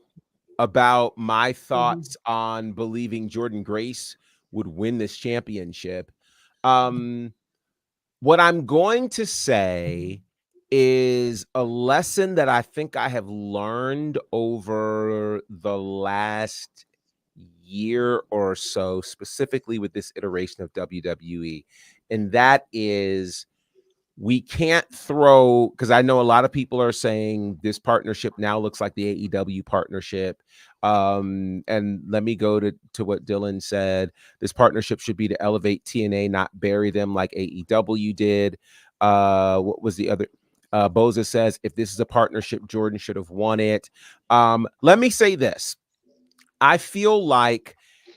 about my thoughts on believing Jordan Grace would win this championship. What I'm going to say is a lesson that I think I have learned over the last year or so, specifically with this iteration of WWE. And that is, we can't throw, because I know a lot of people are saying this partnership now looks like the AEW partnership. And let me go to what Dylan said. This partnership should be to elevate TNA, not bury them like AEW did. What was the other? Boza says, if this is a partnership, Jordan should have won it. Let me say this. I feel like,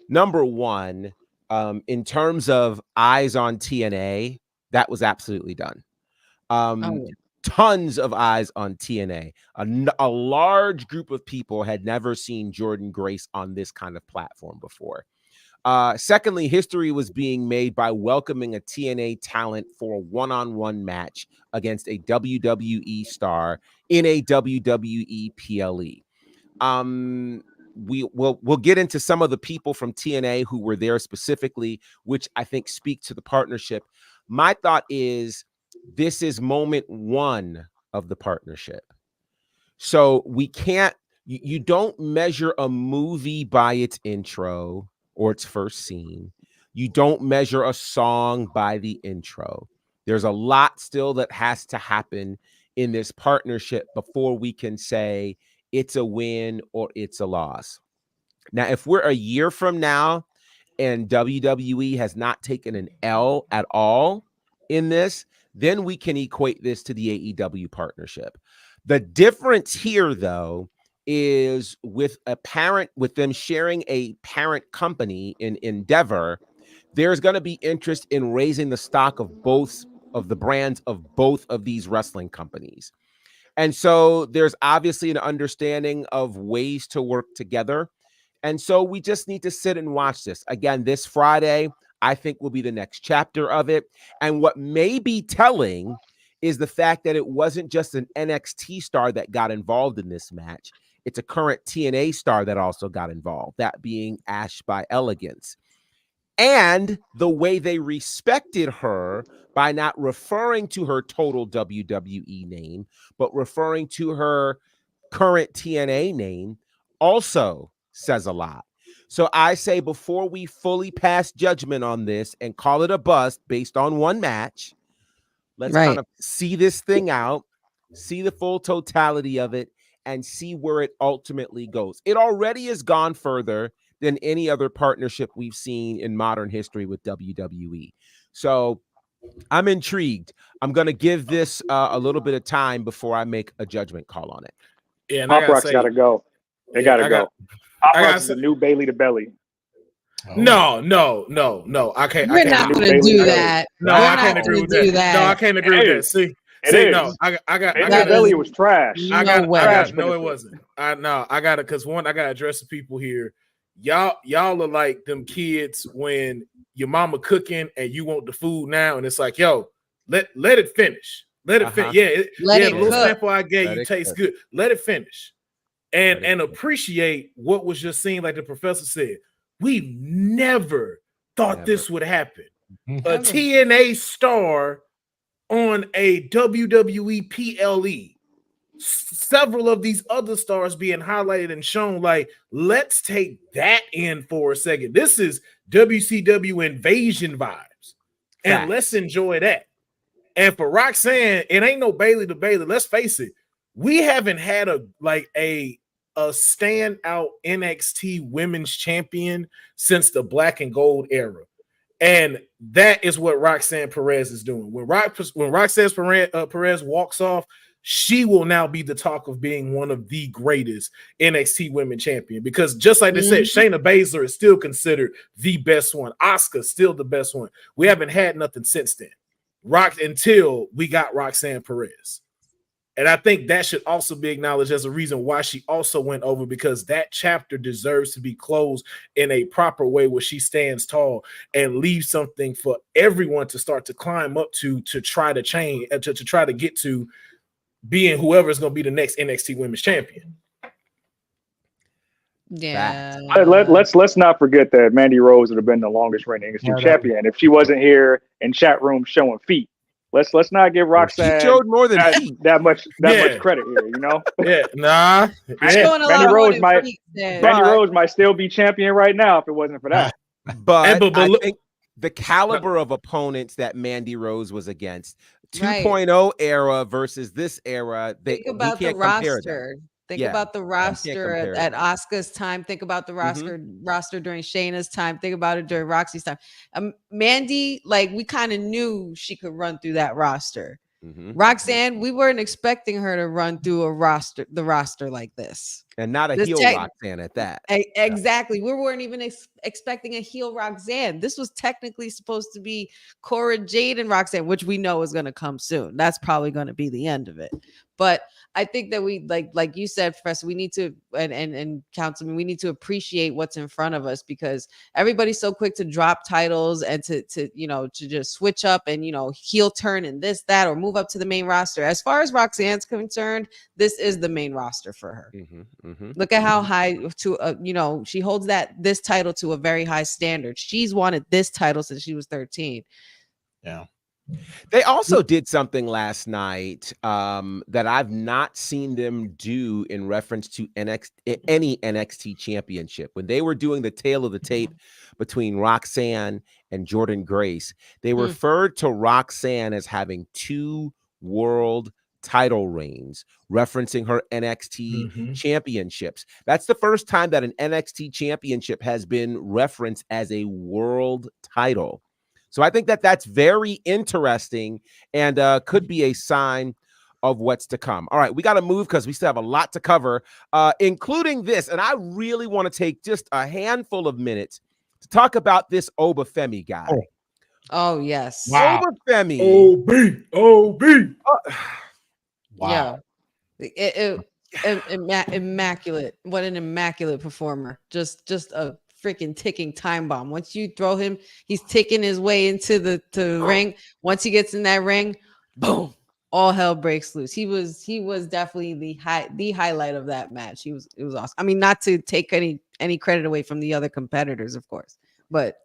number one, in terms of eyes on TNA, that was absolutely done. Tons of eyes on TNA. A large group of people had never seen Jordan Grace on this kind of platform before. Secondly, history was being made by welcoming a TNA talent for a one-on-one match against a WWE star in a WWE PLE. We'll get into some of the people from TNA who were there specifically, which I think speak to the partnership. My thought is, this is moment one of the partnership. So we can't, you don't measure a movie by its intro or its first scene. You don't measure a song by the intro. There's a lot still that has to happen in this partnership before we can say it's a win or it's a loss. Now, if we're a year from now and WWE has not taken an L at all in this, then we can equate this to the AEW partnership. The difference here, though, is with them sharing a parent company in Endeavor, there's going to be interest in raising the stock of both of the brands of both of these wrestling companies. And so there's obviously an understanding of ways to work together. And so we just need to sit and watch this. Again, this Friday, I think will be the next chapter of it. And what may be telling is the fact that it wasn't just an NXT star that got involved in this match. It's a current TNA star that also got involved, that being Ash by Elegance. And the way they respected her by not referring to her total WWE name, but referring to her current TNA name also says a lot. So I say, before we fully pass judgment on this and call it a bust based on one match, let's kind of see this thing out, see the full totality of it, and see where it ultimately goes. It already has gone further than any other partnership we've seen in modern history with WWE. So I'm intrigued. I'm going to give this a little bit of time before I make a judgment call on it. Yeah, Pop Rock's got to go. They got to go. Pop Rock's the new Bailey to Belly. Oh. No. I can't. We're not going to do that. No, I can't agree with that. No, I can't agree with that. See, no, I got. Belly was trash. I got. No, it wasn't. I got it, because one, I got to address the people here. Y'all are like them kids when your mama cooking and you want the food now, and it's like, yo, let it finish. Let it finish. Yeah, the little sample I gave you tastes good. Let it finish. And appreciate what was just seen, like the professor said. We never thought this would happen. A TNA star on a WWE PLE. Several of these other stars being highlighted and shown, like, let's take that in for a second. This is WCW Invasion vibes. And let's enjoy that. And for Roxanne, it ain't no Bailey to Bailey. Let's face it. We haven't had a standout NXT women's champion since the black and gold era. And that is what Roxanne Perez is doing. When Roxanne Perez walks off, she will now be the talk of being one of the greatest NXT women champion, because just like they said, Shayna Baszler is still considered the best one. Asuka still the best one. We haven't had nothing since then. until we got Roxanne Perez. And I think that should also be acknowledged as a reason why she also went over, because that chapter deserves to be closed in a proper way where she stands tall and leaves something for everyone to start to climb up to try to change, to try to get to being whoever is going to be the next NXT Women's Champion. Yeah. Let's not forget that Mandy Rose would have been the longest reigning NXT champion if she wasn't here in chat room showing feet. Let's not give Roxanne She showed more than feet. that much credit here, you know? Yeah, nah. Showing a lot more than feet, Mandy Rose might still be champion right now if it wasn't for that. But I think the caliber of opponents that Mandy Rose was against, 2.0 era versus this era, think about the roster. Think about the roster at Asuka's time. Think about the roster during Shayna's time. Think about it during Roxy's time. Mandy, like, we kind of knew she could run through that roster. Roxanne, we weren't expecting her to run through the roster like this. And not a heel Roxanne at that. Exactly. We weren't even expecting a heel Roxanne. This was technically supposed to be Cora Jade and Roxanne, which we know is going to come soon. That's probably going to be the end of it. But I think that we, like you said, Professor, we need to, and Councilman, we need to appreciate what's in front of us, because everybody's so quick to drop titles and to just switch up and, heel turn and this, that, or move up to the main roster. As far as Roxanne's concerned, this is the main roster for her. Look at how high she holds this title to a very high standard. She's wanted this title since she was 13. Yeah. They also did something last night that I've not seen them do in reference to any NXT championship. When they were doing the tail of the tape between Roxanne and Jordynne Grace, they referred to Roxanne as having 2 world title reigns, referencing her NXT championships. That's the first time that an NXT championship has been referenced as a world title. So I think that that's very interesting and could be a sign of what's to come. All right, we got to move because we still have a lot to cover, including this. And I really want to take just a handful of minutes to talk about this Obafemi guy. Oh yes. Wow. Obafemi. OB. Wow. Yeah. Immaculate. What an immaculate performer. Just a freaking ticking time bomb. Once you throw him, he's ticking his way into the ring. Once he gets in that ring, boom, all hell breaks loose. He was definitely the highlight of that match. It was awesome. I mean, not to take any credit away from the other competitors, of course, but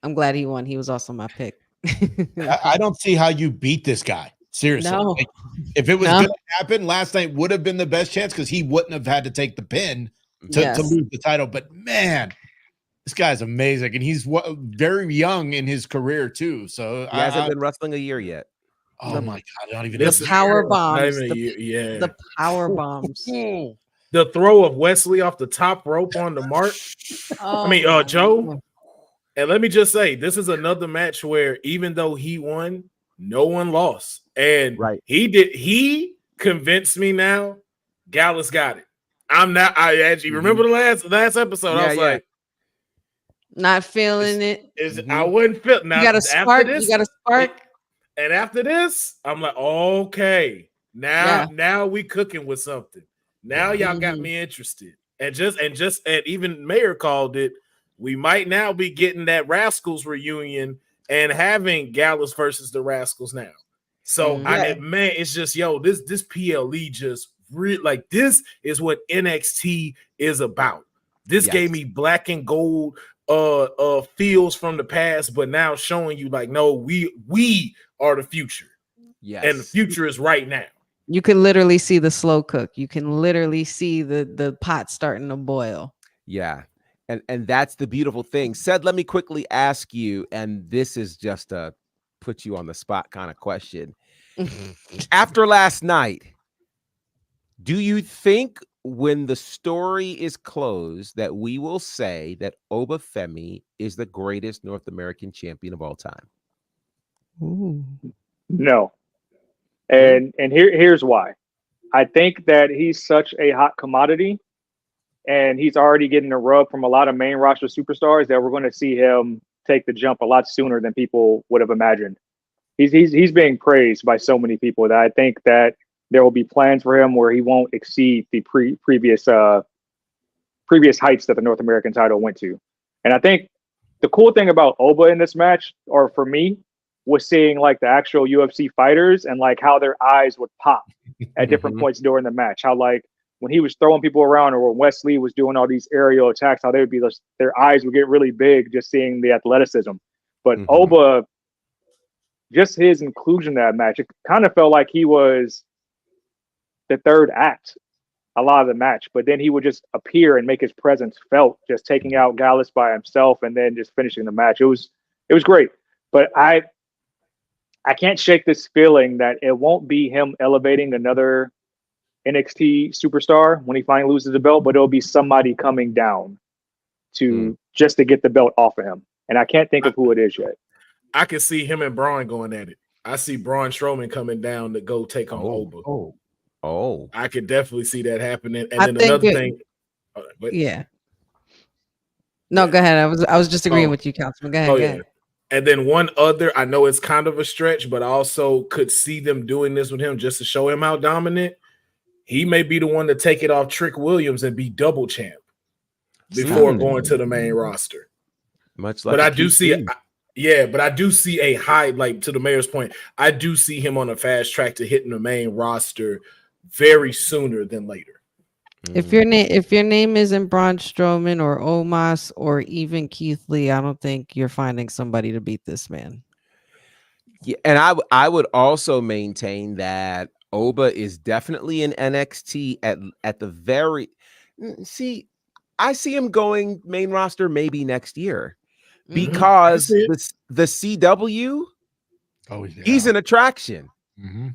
I'm glad he won. He was also my pick. I don't see how you beat this guy. Seriously. No. Like, if it was going to happen, last night would have been the best chance because he wouldn't have had to take the pin to lose the title. But man, this guy's amazing. And he's very young in his career too. So he hasn't been wrestling a year yet. Oh my God. I don't even the power bombs. The power bombs. The throw of Wesley off the top rope on the mark. Joe. And let me just say, this is another match where even though he won, no one lost. And he convinced me now. Gallus got it. I actually remember the last episode. I was like, not feeling it. I wasn't feeling. You got a spark. You got a spark. And after this, I'm like, okay, now we cooking with something. Now y'all got me interested. And even Mayor called it. We might now be getting that Rascals reunion and having Gallus versus the Rascals now. So it's just this PLE just like this is what NXT is about. This gave me black and gold feels from the past, but now showing you like, no, we are the future. Yes, and the future is right now. You can literally see the slow cook. You can literally see the pot starting to boil. Yeah. And that's the beautiful thing. Said, let me quickly ask you, and this is just a put you on the spot kind of question. After last night, do you think when the story is closed that we will say that Obafemi is the greatest North American champion of all time? Ooh. No. And here's why. I think that he's such a hot commodity. And he's already getting a rub from a lot of main roster superstars that we're going to see him take the jump a lot sooner than people would have imagined. he's being praised by so many people that I think that there will be plans for him where he won't exceed the previous heights that the North American title went to. And I think the cool thing about Oba in this match, or for me, was seeing like the actual UFC fighters and like how their eyes would pop at different points during the match. How like when he was throwing people around, or when Wesley was doing all these aerial attacks, how they would be their eyes would get really big just seeing the athleticism. But Oba, just his inclusion in that match, it kind of felt like he was the third act a lot of the match, but then he would just appear and make his presence felt, just taking out Gallus by himself and then just finishing the match. It was great, but I can't shake this feeling that it won't be him elevating another NXT superstar when he finally loses the belt, but it'll be somebody coming down to just to get the belt off of him. And I can't think of who it is yet. I can see him and Braun going at it. I see Braun Strowman coming down to go take on Oba. I could definitely see that happening. And then another thing. Yeah. No, go ahead. I was just agreeing with you, Councilman. Go ahead. Go ahead. And then one other, I know it's kind of a stretch, but I also could see them doing this with him just to show him how dominant. He may be the one to take it off Trick Williams and be double champ before going to the main roster. Much like, but I do see but I do see a high, like to the mayor's point, I do see him on a fast track to hitting the main roster very sooner than later. If your name isn't Braun Strowman or Omos or even Keith Lee, I don't think you're finding somebody to beat this man. Yeah, and I would also maintain that Oba is definitely in NXT at the very. See, I see him going main roster maybe next year because the CW. Oh, yeah. He's an attraction.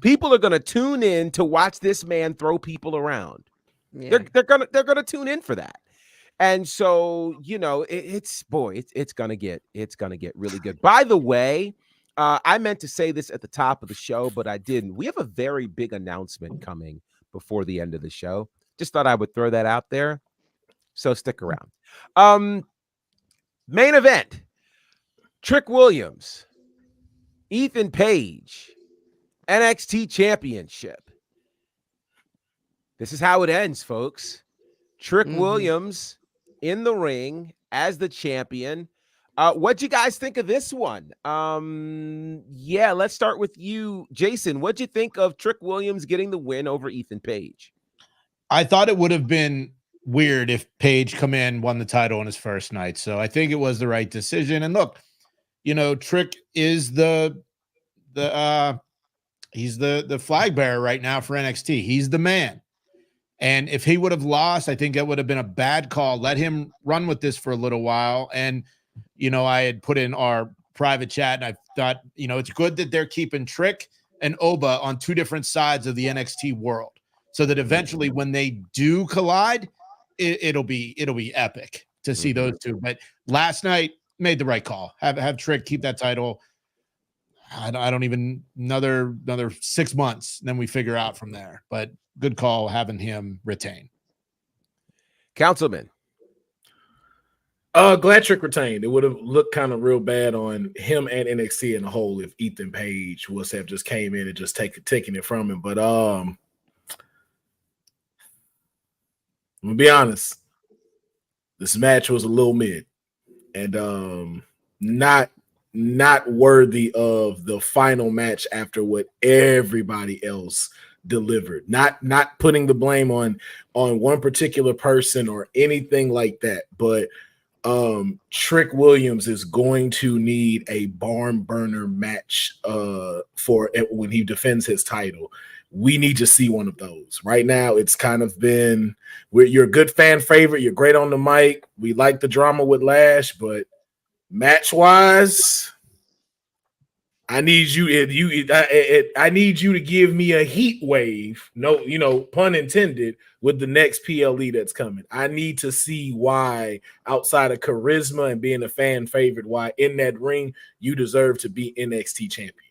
People are going to tune in to watch this man throw people around. Yeah. They're gonna tune in for that. And so, you know, it's gonna get really good. By the way, I meant to say this at the top of the show, but I didn't. We have a very big announcement coming before the end of the show. Just thought I would throw that out there. So stick around. Main event: Trick Williams, Ethan Page, NXT Championship. This is how it ends, folks. Trick Williams in the ring as the champion. What'd you guys think of this one? Yeah, let's start with you, Jason. What'd you think of Trick Williams getting the win over Ethan Page? I thought it would have been weird if Page come in, won the title on his first night. So I think it was the right decision. And look, you know, Trick is he's the flag bearer right now for NXT. He's the man. And if he would have lost, I think that would have been a bad call. Let him run with this for a little while. And, you know, I had put in our private chat and I thought, you know, it's good that they're keeping Trick and Oba on two different sides of the NXT world so that eventually when they do collide, it'll be epic to see those two. But last night made the right call. Have Trick keep that title. I don't even another 6 months. Then we figure out from there, but good call having him retain. Councilman. Glad Trick retained. It would have looked kind of real bad on him and NXT in the whole if Ethan Page was have just came in and just taking it from him. But I'm gonna be honest. This match was a little mid and not worthy of the final match after what everybody else delivered. Not putting the blame on one particular person or anything like that, but Trick Williams is going to need a barn burner match for when he defends his title. We need to see one of those. Right now, it's kind of been you're a good fan favorite. You're great on the mic. We like the drama with Lash, but match-wise, I need you. I need you to give me a heat wave. No, you know, pun intended. With the next PLE that's coming, I need to see why, outside of charisma and being a fan favorite, why in that ring you deserve to be NXT champion.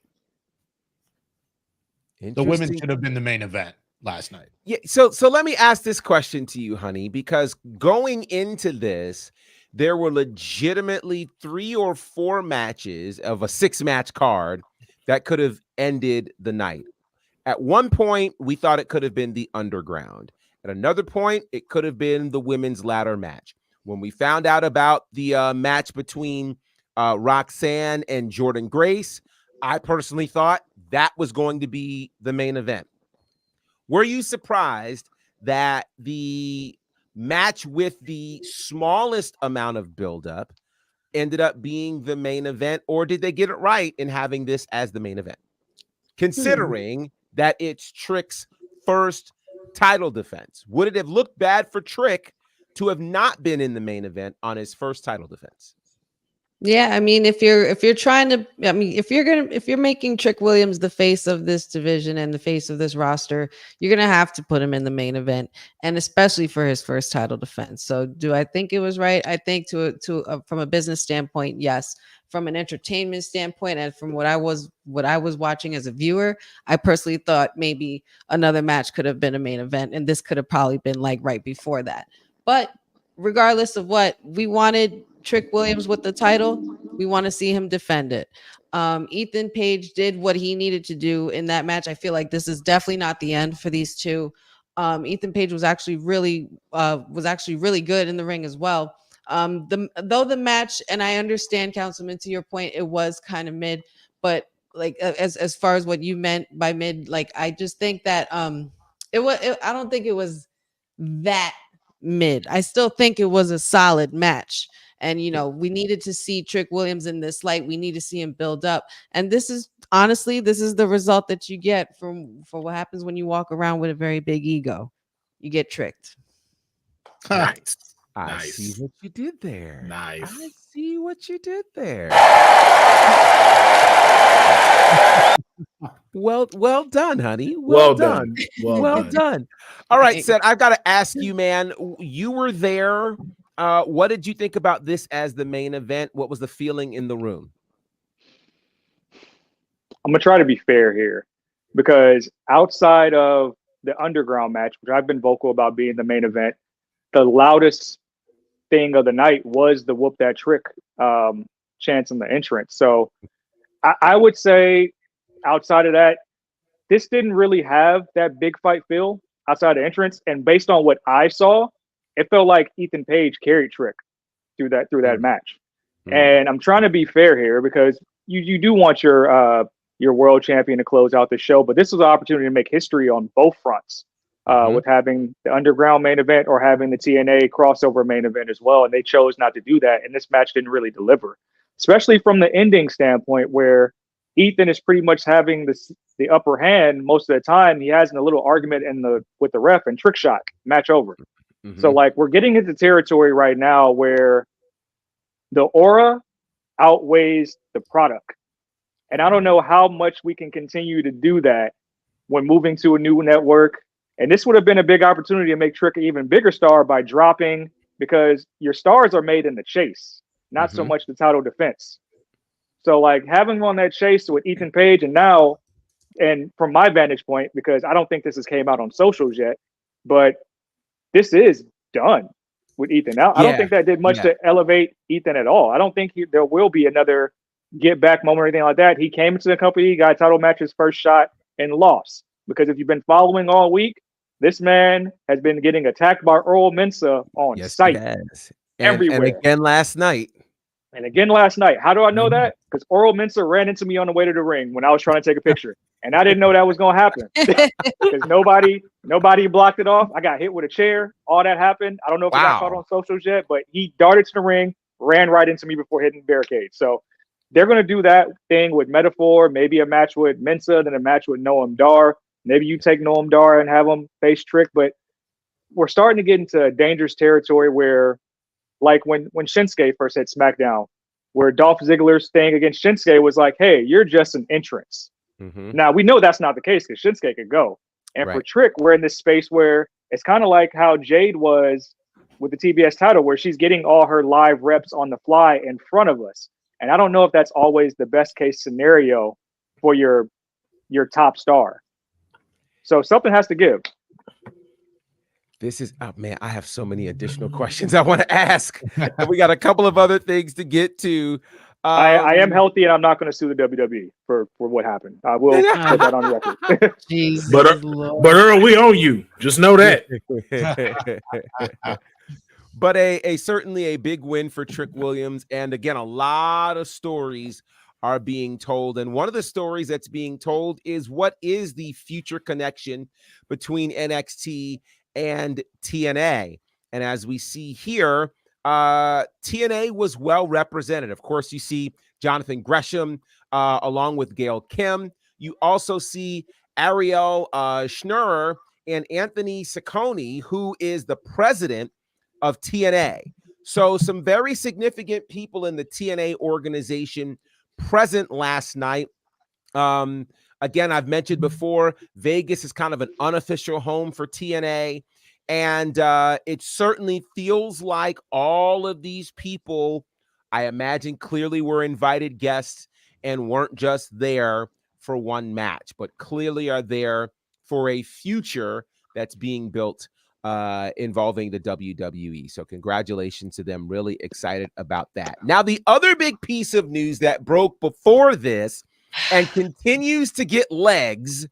The women should have been the main event last night. Yeah. So let me ask this question to you, honey, because going into this, there were legitimately 3 or 4 matches of a 6-match card that could have ended the night. At one point, we thought it could have been the Underground. At another point, it could have been the women's ladder match. When we found out about the match between Roxanne and Jordan Grace, I personally thought that was going to be the main event. Were you surprised that the match with the smallest amount of buildup ended up being the main event, or did they get it right in having this as the main event? Considering that it's Trick's first title defense, would it have looked bad for Trick to have not been in the main event on his first title defense? Yeah, I mean, if you're trying to, I mean, if you're making Trick Williams the face of this division and the face of this roster, you're gonna have to put him in the main event, and especially for his first title defense. So, do I think it was right? I think from a business standpoint, yes. From an entertainment standpoint, and from what I was watching as a viewer, I personally thought maybe another match could have been a main event, and this could have probably been like right before that. But regardless of what, we wanted Trick Williams with the title. We want to see him defend it. Ethan Page did what he needed to do in that match. I feel like this is definitely not the end for these two. Ethan Page was actually really good in the ring as well. Though the match, and I understand, Councilman, to your point, it was kind of mid, but like as far as what you meant by mid, like I just think that I don't think it was that mid. I still think it was a solid match. And, we needed to see Trick Williams in this light. We need to see him build up. And this is the result that you get for what happens when you walk around with a very big ego. You get tricked. Nice. I see what you did there. Nice. I see what you did there. Well done, honey. Well done. Well done. All right, Seth, I've got to ask you, man. You were there. What did you think about this as the main event? What was the feeling in the room? I'm going to try to be fair here, because outside of the Underground match, which I've been vocal about being the main event, the loudest thing of the night was the whoop that Trick chance in the entrance. So I would say outside of that, this didn't really have that big fight feel outside the entrance. And based on what I saw, it felt like Ethan Page carried Trick through that match. And I'm trying to be fair here, because you do want your world champion to close out the show, but this was an opportunity to make history on both fronts, with having the Underground main event or having the TNA crossover main event as well. And they chose not to do that. And this match didn't really deliver, especially from the ending standpoint, where Ethan is pretty much having the upper hand most of the time. He has a little argument with the ref, and trick shot, match over. So like, we're getting into territory right now where the aura outweighs the product. And I don't know how much we can continue to do that when moving to a new network. And this would have been a big opportunity to make Trick an even bigger star by dropping, because your stars are made in the chase, not so much the title defense. So like, having him on that chase with Ethan Page, and from my vantage point, because I don't think this has came out on socials yet, but this is done with Ethan. Now, I don't think that did much to elevate Ethan at all. I don't think there will be another get back moment or anything like that. He came into the company, got a title match, his first shot, and lost. Because if you've been following all week, this man has been getting attacked by Earl Mensah on site. Everywhere. And again last night. How do I know that? Because Earl Mensah ran into me on the way to the ring when I was trying to take a picture. And I didn't know that was going to happen, because nobody blocked it off. I got hit with a chair. All that happened. I don't know if it got caught on socials yet, but he darted to the ring, ran right into me before hitting the barricade. So they're going to do that thing with Metaphor, maybe a match with Mensah, then a match with Noam Dar. Maybe you take Noam Dar and have him face Trick. But we're starting to get into dangerous territory where, like when Shinsuke first hit SmackDown, where Dolph Ziggler's thing against Shinsuke was like, hey, you're just an entrance. Now, we know that's not the case, because Shinsuke could go. And for Trick, we're in this space where it's kind of like how Jade was with the TBS title, where she's getting all her live reps on the fly in front of us. And I don't know if that's always the best case scenario for your top star. So something has to give. This is, oh man, I have so many additional questions I want to ask. And we got a couple of other things to get to. I am healthy, and I'm not going to sue the WWE for what happened. I will put that on record. Jesus, but Earl, we own you. Just know that. But a certainly a big win for Trick Williams. And again, a lot of stories are being told. And one of the stories that's being told is what is the future connection between NXT and TNA. And as we see here, TNA was well represented. Of course, you see Jonathan Gresham along with Gail Kim. You also see Ariel Schnurrer and Anthony Ciccone, who is the president of TNA. So some very significant people in the TNA organization present last night. Again, I've mentioned before, Vegas is kind of an unofficial home for TNA. And it certainly feels like all of these people, I imagine, clearly were invited guests and weren't just there for one match, but clearly are there for a future that's being built involving the WWE. So congratulations to them. Really excited about that. Now, the other big piece of news that broke before this and continues to get legs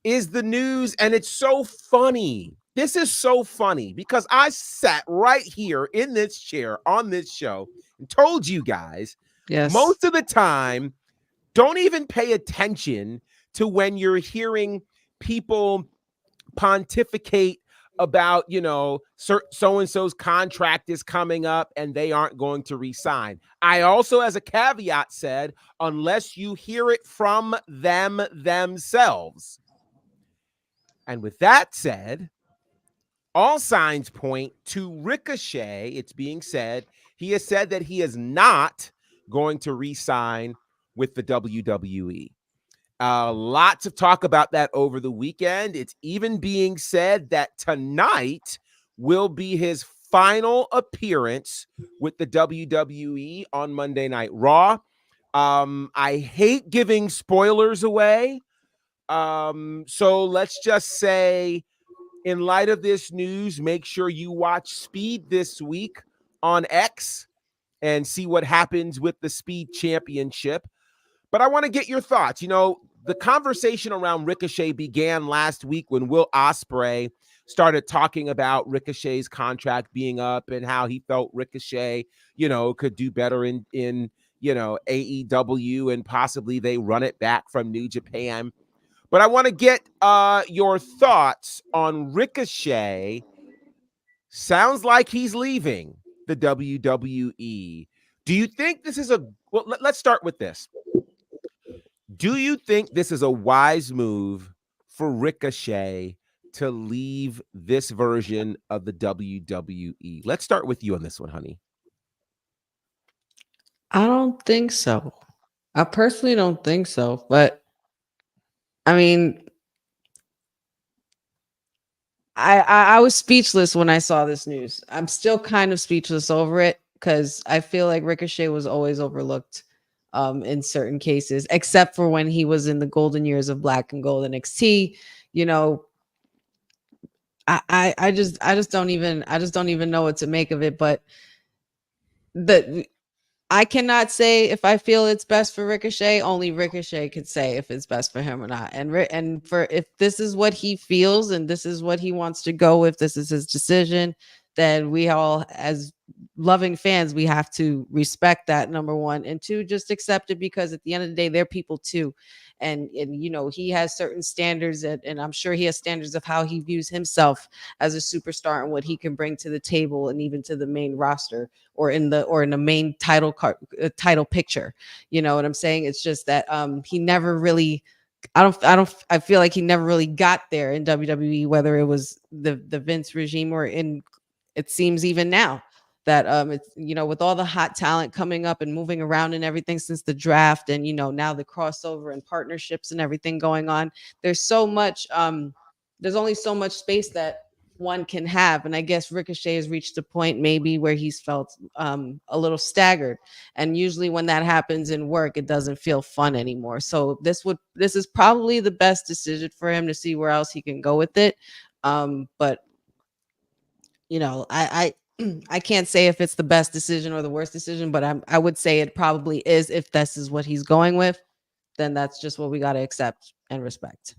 is the news, and it's so funny. This is so funny because I sat right here in this chair on this show and told you guys, most of the time, don't even pay attention to when you're hearing people pontificate about, so-and-so's contract is coming up and they aren't going to resign. I also, as a caveat, said, unless you hear it from them themselves. And with that said, all signs point to Ricochet. It's being said, he has said that he is not going to re-sign with the WWE. Lots of talk about that over the weekend. It's even being said that tonight will be his final appearance with the WWE on Monday Night Raw. I hate giving spoilers away. So let's just say, in light of this news, make sure you watch Speed this week on X and see what happens with the Speed Championship. But I want to get your thoughts. The conversation around Ricochet began last week when Will Ospreay started talking about Ricochet's contract being up and how he felt Ricochet, could do better in AEW, and possibly they run it back from New Japan. But I want to get your thoughts on Ricochet. Sounds like he's leaving the WWE. Do you think this is let's start with this. Do you think this is a wise move for Ricochet to leave this version of the WWE? Let's start with you on this one, honey. I don't think so. I personally don't think so. But I mean, I was speechless when I saw this news. I'm still kind of speechless over it because I feel like Ricochet was always overlooked in certain cases, except for when he was in the golden years of Black and Gold NXT. I just don't even know what to make of it. But I cannot say if I feel it's best for Ricochet. Only Ricochet could say if it's best for him or not. And for if this is what he feels and this is what he wants to go with, this is his decision, then we all, as loving fans, we have to respect that, number one, and two, just accept it, because at the end of the day, they're people too. And he has certain standards, and I'm sure he has standards of how he views himself as a superstar and what he can bring to the table and even to the main roster or in the main title picture. You know what I'm saying? It's just that he never really, I feel like he never really got there in WWE, whether it was the Vince regime or it seems even now that it's, with all the hot talent coming up and moving around and everything since the draft, and now the crossover and partnerships and everything going on, there's so much there's only so much space that one can have. And I guess Ricochet has reached a point maybe where he's felt a little staggered, and usually when that happens in work, it doesn't feel fun anymore. So this is probably the best decision for him to see where else he can go with it. But I can't say if it's the best decision or the worst decision, but I would say it probably is. If this is what he's going with, then that's just what we got to accept and respect.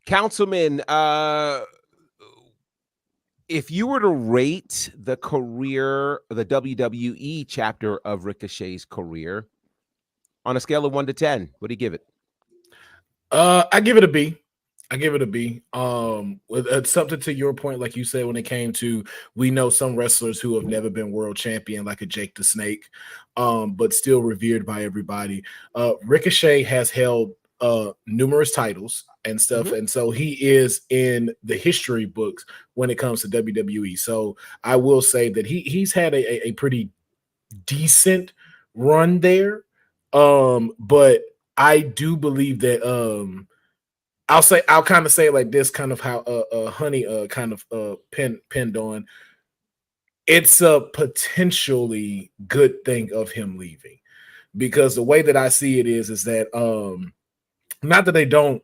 Councilman, if you were to rate the WWE chapter of Ricochet's career on a scale of 1 to 10, what do you give it? I give it a B. With something to your point, like you said, when it came to, we know some wrestlers who have never been world champion, like a Jake the Snake, but still revered by everybody. Ricochet has held numerous titles and stuff, and so he is in the history books when it comes to WWE. So I will say that he's had a pretty decent run there, but I do believe that I'll kind of say it like this, kind of how Honey kind of pinned on. It's a potentially good thing of him leaving, because the way that I see it is that not that they don't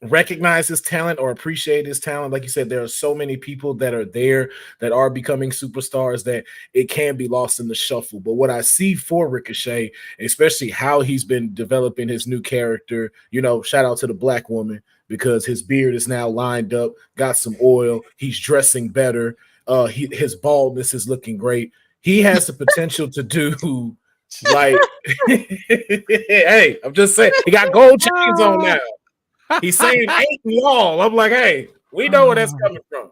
recognize his talent or appreciate his talent. Like you said, there are so many people that are there that are becoming superstars that it can be lost in the shuffle. But what I see for Ricochet, especially how he's been developing his new character, shout out to the black woman, because his beard is now lined up, got some oil, he's dressing better, his baldness is looking great. He has the potential to do like hey, I'm just saying, he got gold chains on now. He's saying ain't we all. I'm like, hey, we know where that's coming from.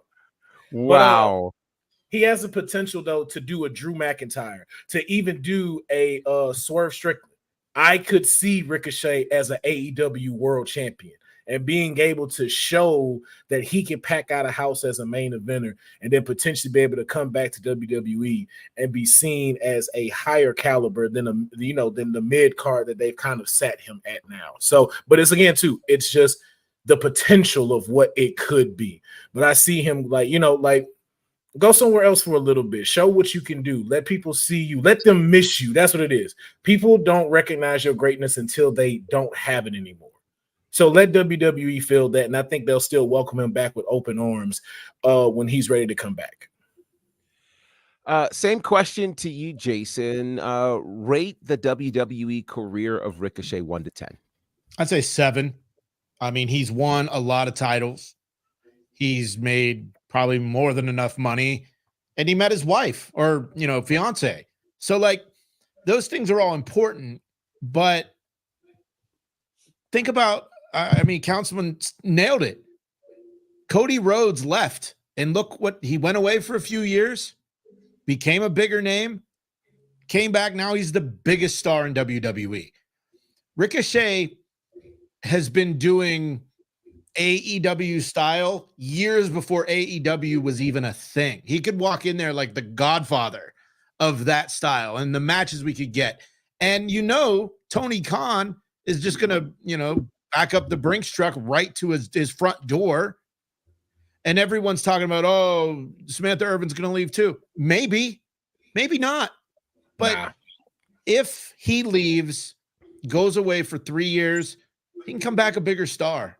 Wow. But, he has the potential, though, to do a Drew McIntyre, to even do a Swerve Strickland. I could see Ricochet as an AEW world champion and being able to show that he can pack out a house as a main eventer and then potentially be able to come back to WWE and be seen as a higher caliber than the mid card that they've kind of set him at now. So, but it's it's just the potential of what it could be. But I see him like go somewhere else for a little bit. Show what you can do. Let people see you. Let them miss you. That's what it is. People don't recognize your greatness until they don't have it anymore. So let WWE feel that, and I think they'll still welcome him back with open arms when he's ready to come back. Same question to you, Jason. Rate the WWE career of Ricochet 1 to 10. I'd say 7. I mean, he's won a lot of titles. He's made probably more than enough money, and he met his wife or, fiance. So like those things are all important, but think about, Councilman nailed it. Cody Rhodes left, and look what he went away for a few years, became a bigger name, came back. Now he's the biggest star in WWE. Ricochet has been doing AEW style years before AEW was even a thing. He could walk in there like the godfather of that style and the matches we could get. And Tony Khan is just going to, back up the Brinks truck right to his front door. And everyone's talking about, oh, Samantha Irvin's going to leave too. Maybe not. But if he leaves, goes away for 3 years, he can come back a bigger star.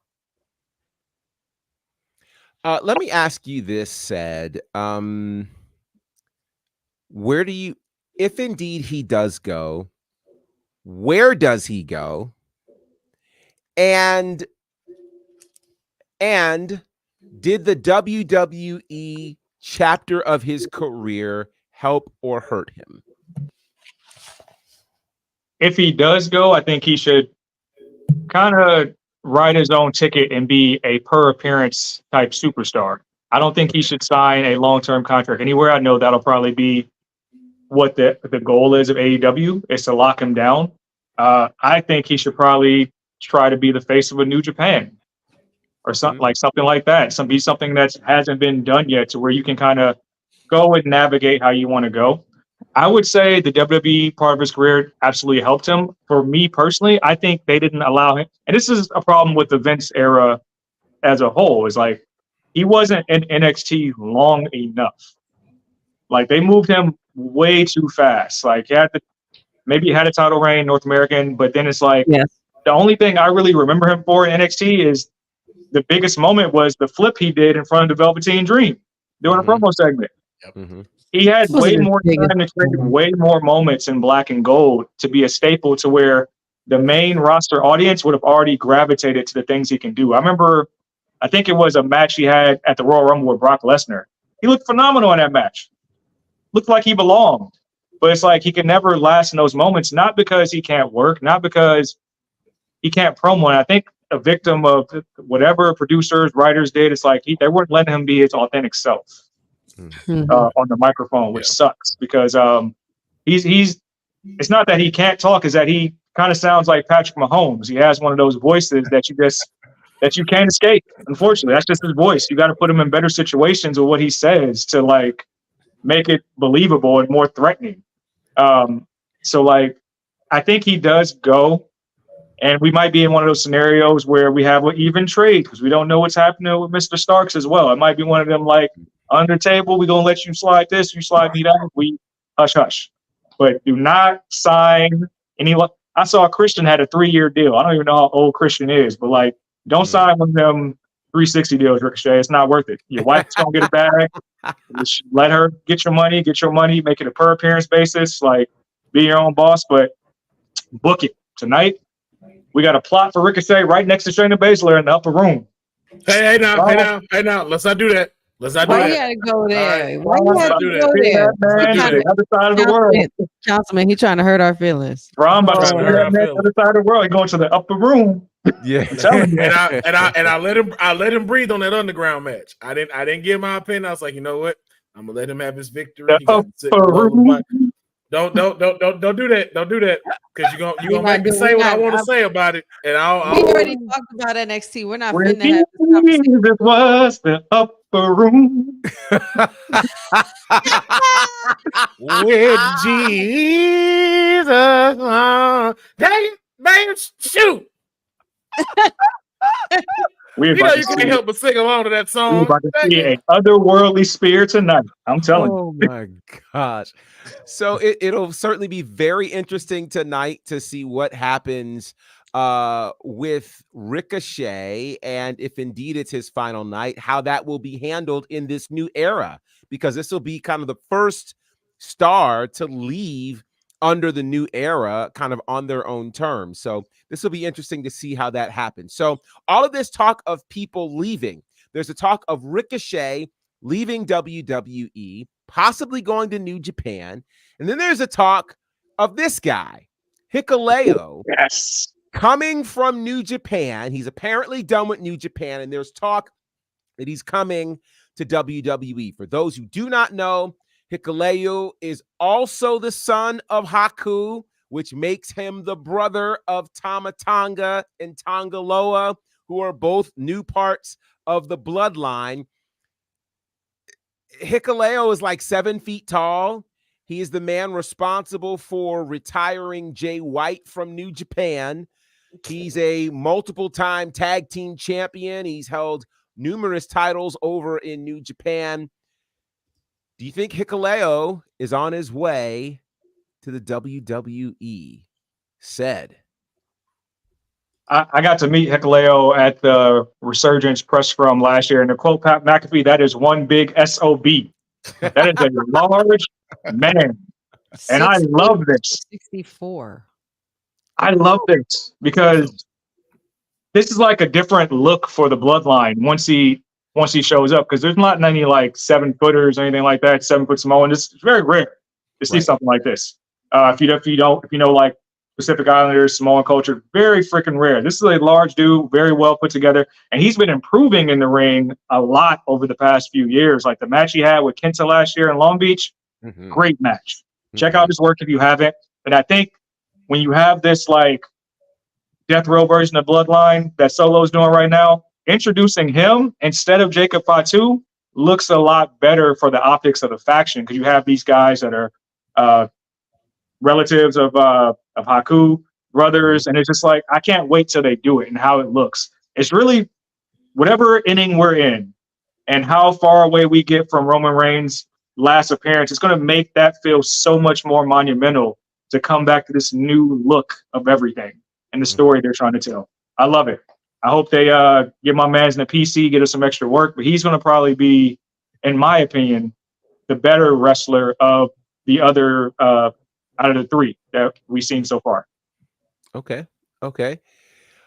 Let me ask you this, Said. Where do you, if indeed he does go, where does he go? And did the WWE chapter of his career help or hurt him? If he does go, I think he should kind of write his own ticket and be a per appearance type superstar. I don't think he should sign a long-term contract anywhere. I know that'll probably be what the goal is of AEW, is to lock him down. I think he should probably try to be the face of a New Japan or something like that. Be something that hasn't been done yet, to where you can kind of go and navigate how you want to go. I would say the WWE part of his career absolutely helped him. For me personally, I think they didn't allow him. And this is a problem with the Vince era as a whole, is like, he wasn't in NXT long enough. Like, they moved him way too fast. Like, maybe he had a title reign, North American, but then it's like, the only thing I really remember him for in NXT is the biggest moment was the flip he did in front of the Velveteen Dream during a promo segment. He had This was way his more biggest time to create moment. way more moments in black and gold to be a staple to where the main roster audience would have already gravitated to the things he can do. I remember, I think it was a match he had at the Royal Rumble with Brock Lesnar. He looked phenomenal in that match. Looked like he belonged. But it's like he can never last in those moments, not because he can't work, not because he can't promo. And I think a victim of whatever producers, writers did, it's like they weren't letting him be his authentic self on the microphone, which sucks because he's it's not that he can't talk, is that he kind of sounds like Patrick Mahomes. He has one of those voices that you can't escape. Unfortunately, that's just his voice. You got to put him in better situations with what he says to like make it believable and more threatening. So like I think he does go. And we might be in one of those scenarios where we have an even trade because we don't know what's happening with Mr. Starks as well. It might be one of them like under the table, we're going to let you slide this, you slide me that. We hush, hush. But do not sign anyone. I saw Christian had a 3-year deal. I don't even know how old Christian is, but like, don't sign one of them 360 deals, Ricochet. It's not worth it. Your wife's going to get a bag. Just let her get your money, make it a per appearance basis, like be your own boss, but book it tonight. We got a plot for Ricochet right next to Shayna Baszler in the upper room. Hey now. Let's not do that. Why you gotta go there? Why you Let's gotta not do go there? Man, the other side of the world. Councilman, he trying to hurt our feelings. Bro, I'm about to see that man the other side of the world. He's going to the upper room. Yeah. I'm telling you. and I let him breathe on that underground match. I didn't give my opinion. I was like, you know what? I'm gonna let him have his victory. He got to sit below my- Don't do that. Don't do that. Because you're gonna make me say what I want to say about it. And We already talked about NXT. We're not Where finna have this conversation. Jesus was the upper room. with Jesus. Dang it, man, shoot. We're You know about you to can't see, help but sing along to that we're song. about to see an otherworldly spear tonight. I'm telling you. Oh my gosh. So it'll certainly be very interesting tonight to see what happens with Ricochet, and if indeed it's his final night, how that will be handled in this new era, because this will be kind of the first star to leave under the new era kind of on their own terms. So this will be interesting to see how that happens. So all of this talk of people leaving, there's a talk of Ricochet leaving WWE, possibly going to New Japan. And then there's a talk of this guy, Hikuleo, Yes. coming from New Japan. He's apparently done with New Japan, and there's talk that he's coming to WWE. For those who do not know, Hikuleo is also the son of Haku, which makes him the brother of Tama Tonga and Tongaloa, who are both new parts of the bloodline. Hikuleo is like 7 feet tall. He is the man responsible for retiring Jay White from New Japan. He's a multiple-time tag team champion. He's held numerous titles over in New Japan. Do you think Hikuleo is on his way to the WWE? Said. I got to meet Hikuleo at the Resurgence press scrum last year, and to quote Pat McAfee, that is one big SOB. That is a large man. And I love this. 64. I love this because this is like a different look for the bloodline once he shows up, because there's not any like 7-footers or anything like that, 7-foot Samoan. It's very rare to see something like this. If you know like Pacific Islanders, Samoan culture, very freaking rare. This is a large dude, very well put together, and he's been improving in the ring a lot over the past few years. Like the match he had with Kenta last year in Long Beach, great match. Check out his work if you haven't. But I think when you have this like death row version of Bloodline that Solo's doing right now, introducing him instead of Jacob Fatu looks a lot better for the optics of the faction, because you have these guys that are relatives of Haku, brothers, and it's just like, I can't wait till they do it and how it looks. It's really whatever inning we're in and how far away we get from Roman Reigns' last appearance, it's going to make that feel so much more monumental to come back to this new look of everything and the story they're trying to tell. I love it. I hope they get my man's in the PC, get us some extra work, but he's going to probably be, in my opinion, the better wrestler of the other out of the three that we've seen so far. Okay.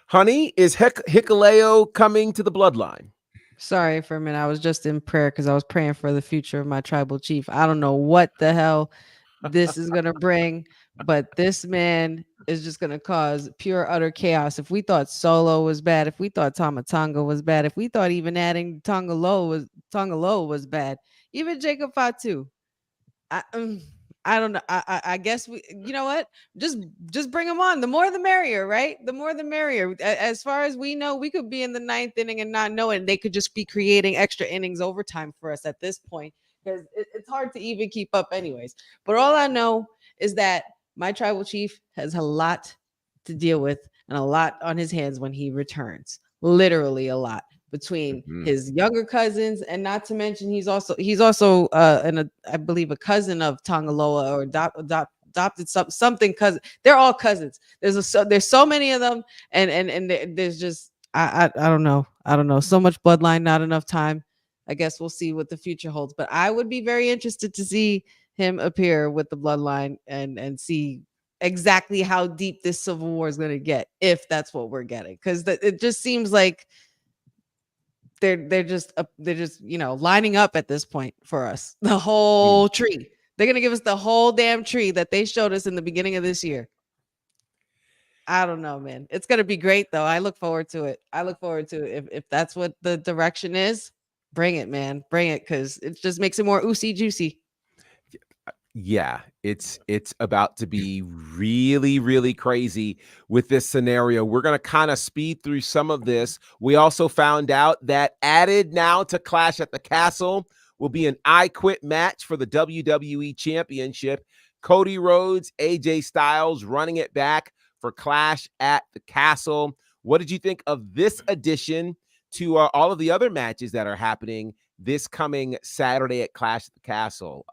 Honey, is Hikuleo coming to the bloodline? Sorry for a minute. I was just in prayer because I was praying for the future of my tribal chief. I don't know what the hell this is going to bring, but this man is just going to cause pure, utter chaos. If we thought Solo was bad, if we thought Tama Tonga was bad, if we thought even adding Tonga Low was bad, even Jacob Fatu. I don't know. I guess you know what? Just bring them on. The more the merrier, right? The more the merrier. As far as we know, we could be in the 9th inning and not know it. And they could just be creating extra innings overtime for us at this point, because it's hard to even keep up anyways. But all I know is that my tribal chief has a lot to deal with and a lot on his hands when he returns. Literally a lot. Between his younger cousins, and not to mention he's also I believe a cousin of Tongaloa, or adopted something cousin. They're all cousins. There's so many of them, and there's just I don't know. So much bloodline, not enough time. I guess we'll see what the future holds. But I would be very interested to see him appear with the bloodline and see exactly how deep this civil war is going to get, if that's what we're getting, because it just seems like they're just lining up at this point for us. The whole tree. They're gonna give us the whole damn tree that they showed us in the beginning of this year. I don't know, man. It's gonna be great though. I look forward to it. If that's what the direction is, bring it, man. Bring it, because it just makes it more oosy juicy. Yeah, it's about to be really, really crazy with this scenario. We're going to kind of speed through some of this. We also found out that added now to Clash at the Castle will be an I Quit match for the WWE Championship. Cody Rhodes, AJ Styles running it back for Clash at the Castle. What did you think of this addition to all of the other matches that are happening this coming Saturday at Clash at the Castle?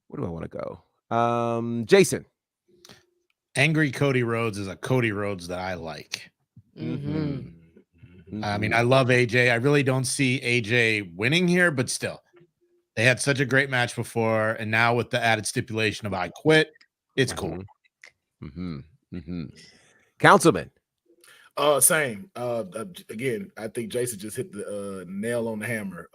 Where do I want to go? Jason. Angry Cody Rhodes is a Cody Rhodes that I like. I mean, I love AJ. I really don't see AJ winning here, but still, they had such a great match before, and now with the added stipulation of I quit, it's cool. Councilman. Same. Again, I think Jason just hit the nail on the hammer.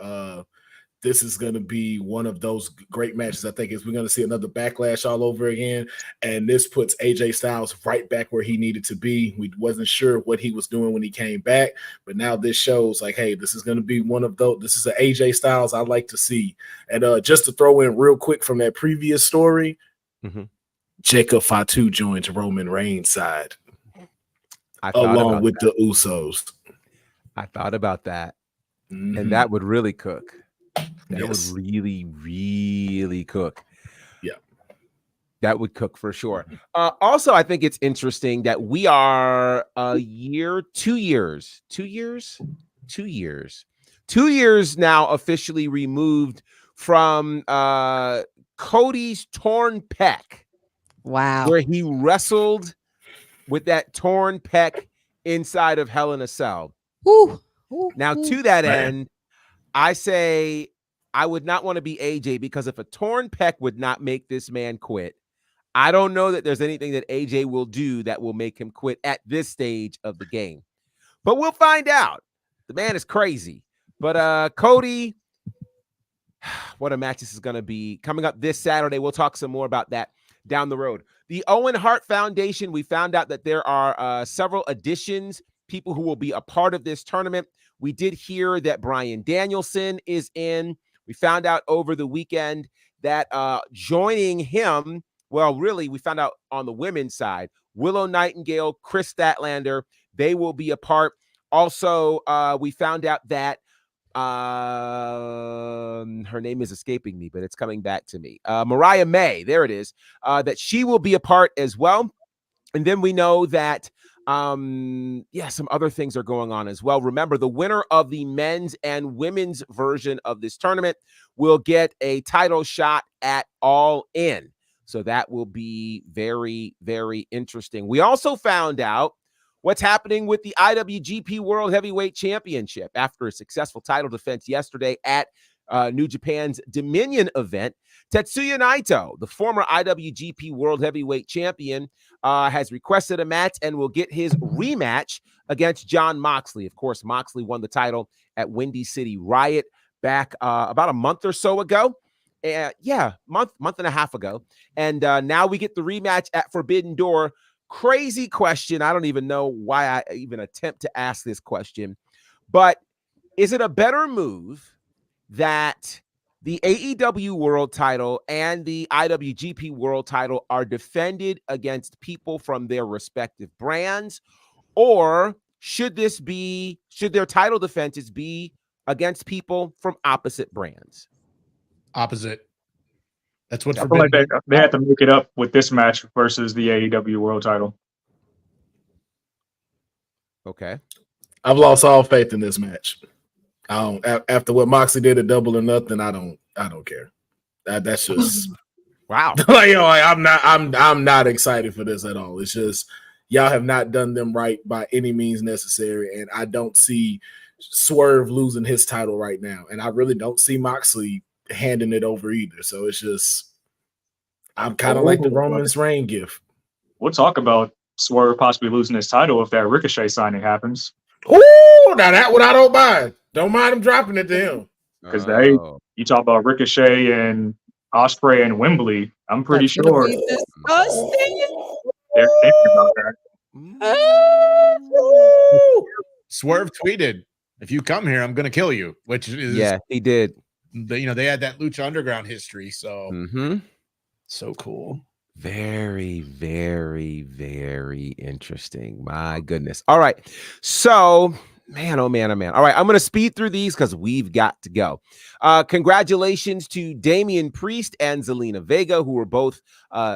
This is going to be one of those great matches. I think we're going to see another Backlash all over again. And this puts AJ Styles right back where he needed to be. We wasn't sure what he was doing when he came back, but now this shows like, hey, this is going to be one of those. This is an AJ Styles I like to see. And just to throw in real quick from that previous story, Jacob Fatu joins Roman Reigns' side along with the Usos. I thought about that. And that would really cook. That would really, really cook. Yeah. That would cook for sure. Also, I think it's interesting that we are 2 years now officially removed from Cody's torn pec. Wow. Where he wrestled with that torn pec inside of Hell in a Cell. Now, to that end, I say I would not want to be AJ, because if a torn pec would not make this man quit, I don't know that there's anything that AJ will do that will make him quit at this stage of the game. But we'll find out. The man is crazy. But Cody, what a match this is going to be. Coming up this Saturday, we'll talk some more about that down the road. The Owen Hart Foundation, we found out that there are several additions, people who will be a part of this tournament. We did hear that Bryan Danielson is in. We found out over the weekend that joining him, well, really, we found out on the women's side, Willow Nightingale, Chris Statlander, they will be a part. Also, we found out that her name is escaping me, but it's coming back to me. Mariah May, there it is, that she will be a part as well. And then we know that some other things are going on as well. Remember, the winner of the men's and women's version of this tournament will get a title shot at All In. So that will be very, very interesting. We also found out what's happening with the IWGP World Heavyweight Championship after a successful title defense yesterday at New Japan's Dominion event. Tetsuya Naito, the former IWGP World Heavyweight Champion, has requested a match and will get his rematch against Jon Moxley. Of course, Moxley won the title at Windy City Riot back about a month or so ago. Month and a half ago. And now we get the rematch at Forbidden Door. Crazy question. I don't even know why I even attempt to ask this question. But is it a better move that the AEW World title and the IWGP World title are defended against people from their respective brands? Or should their title defenses be against people from opposite brands? Opposite. That's what I feel like they had to make it up with this match versus the AEW World title. Okay. I've lost all faith in this match. I don't. After what Moxley did at Double or Nothing, I don't care. That's just wow. I'm not excited for this at all. It's just y'all have not done them right by any means necessary, and I don't see Swerve losing his title right now, and I really don't see Moxley handing it over either. So it's just I'm kind of like the Roman's Reign gift. We'll talk about Swerve possibly losing his title if that Ricochet signing happens. Ooh, now that one I don't mind. Don't mind him dropping it to him. Because you talk about Ricochet and Ospreay and Wembley, I'm pretty sure they're thinking about that. Swerve tweeted, "If you come here, I'm going to kill you," which is he did. They had that Lucha Underground history, so so cool. Very, very, very interesting. My goodness. All right. So, man, oh man, oh man. All right. I'm going to speed through these because we've got to go. Congratulations to Damian Priest and Zelina Vega, who were both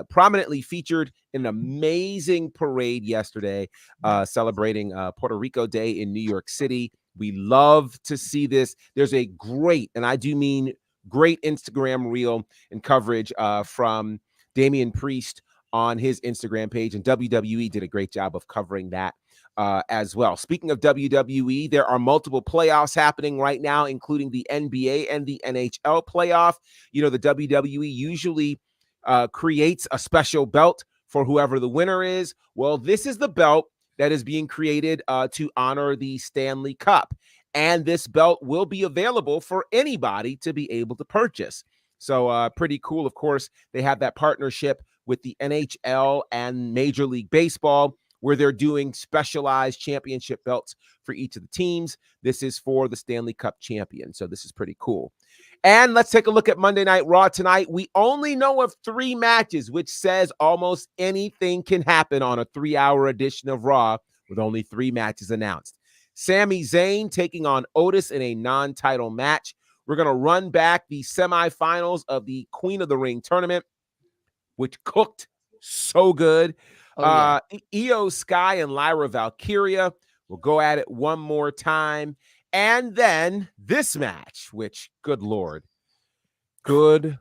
prominently featured in an amazing parade yesterday, celebrating Puerto Rico Day in New York City. We love to see this. There's a great, and I do mean great, Instagram reel and coverage from Damian Priest on his Instagram page, and WWE did a great job of covering that as well. Speaking of WWE, there are multiple playoffs happening right now, including the NBA and the NHL playoff. You know, the WWE usually creates a special belt for whoever the winner is. Well, this is the belt that is being created to honor the Stanley Cup. And this belt will be available for anybody to be able to purchase. So pretty cool. Of course, they have that partnership with the NHL and Major League Baseball, where they're doing specialized championship belts for each of the teams. This is for the Stanley Cup champion. So this is pretty cool. And let's take a look at Monday Night Raw tonight. We only know of 3 matches, which says almost anything can happen on a 3-hour edition of Raw with only 3 matches announced. Sami Zayn taking on Otis in a non-title match. We're going to run back the semifinals of the Queen of the Ring tournament, which cooked so good. Io Sky and Lyra Valkyria will go at it one more time. And then this match, which, good Lord. Oh,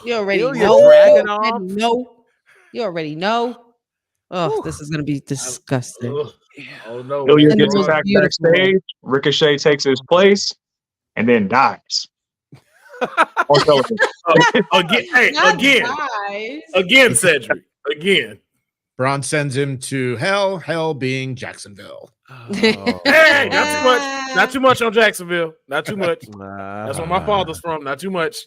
You already Ilya know. Dragunov. You already know. Oh, this is going to be disgusting. Oh no! Ilya gets attacked backstage. Ricochet takes his place, and then dies. Again, Cedric. Again. Braun sends him to hell being Jacksonville. Hey, not too much. Not too much on Jacksonville. Not too much. That's where my father's from. Not too much.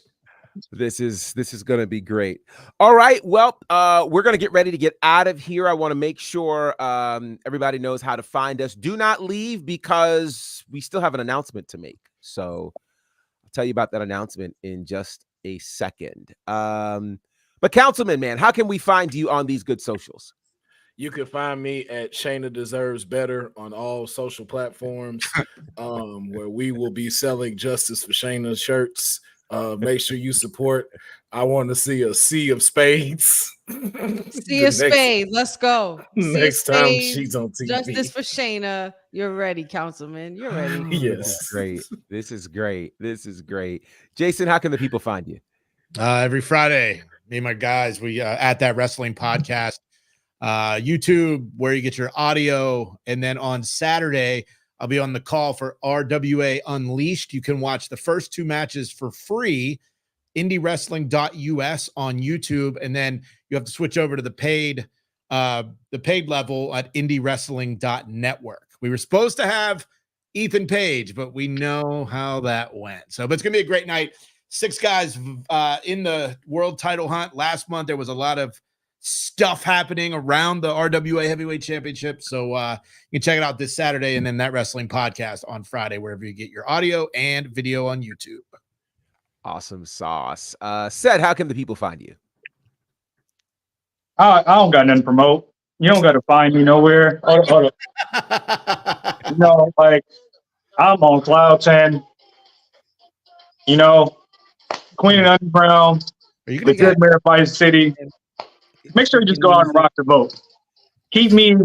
This is going to be great. All right. Well, we're going to get ready to get out of here. I want to make sure everybody knows how to find us. Do not leave because we still have an announcement to make. So I'll tell you about that announcement in just a second. But Councilman, man, how can we find you on these good socials? You can find me at Shayna Deserves Better on all social platforms, where we will be selling Justice for Shayna shirts. Make sure you support. I want to see a sea of spades. Sea of spades. Let's go. Next time she's on TV. Justice for Shayna. You're ready, Councilman. You're ready. Yes. This is great. Jason, how can the people find you? Every Friday, me and my guys, we at That Wrestling Podcast, YouTube, where you get your audio, and then on Saturday, I'll be on the call for RWA Unleashed. You can watch the first 2 matches for free, indiewrestling.us on YouTube, and then you have to switch over to the paid level at indiewrestling.network. We were supposed to have Ethan Page, but we know how that went. So, but it's gonna be a great night. 6 guys in the world title hunt. Last month there was a lot of stuff happening around the RWA Heavyweight Championship. So you can check it out this Saturday, and then That Wrestling Podcast on Friday, wherever you get your audio and video on YouTube. Awesome sauce. Seth, how can the people find you? I don't got nothing to promote. You don't got to find me nowhere. Hold up. You know, like, I'm on Cloud 10. You know, Queen and Underground, the Good Mayor Vice City. Make sure you just go out and rock the vote. Keep me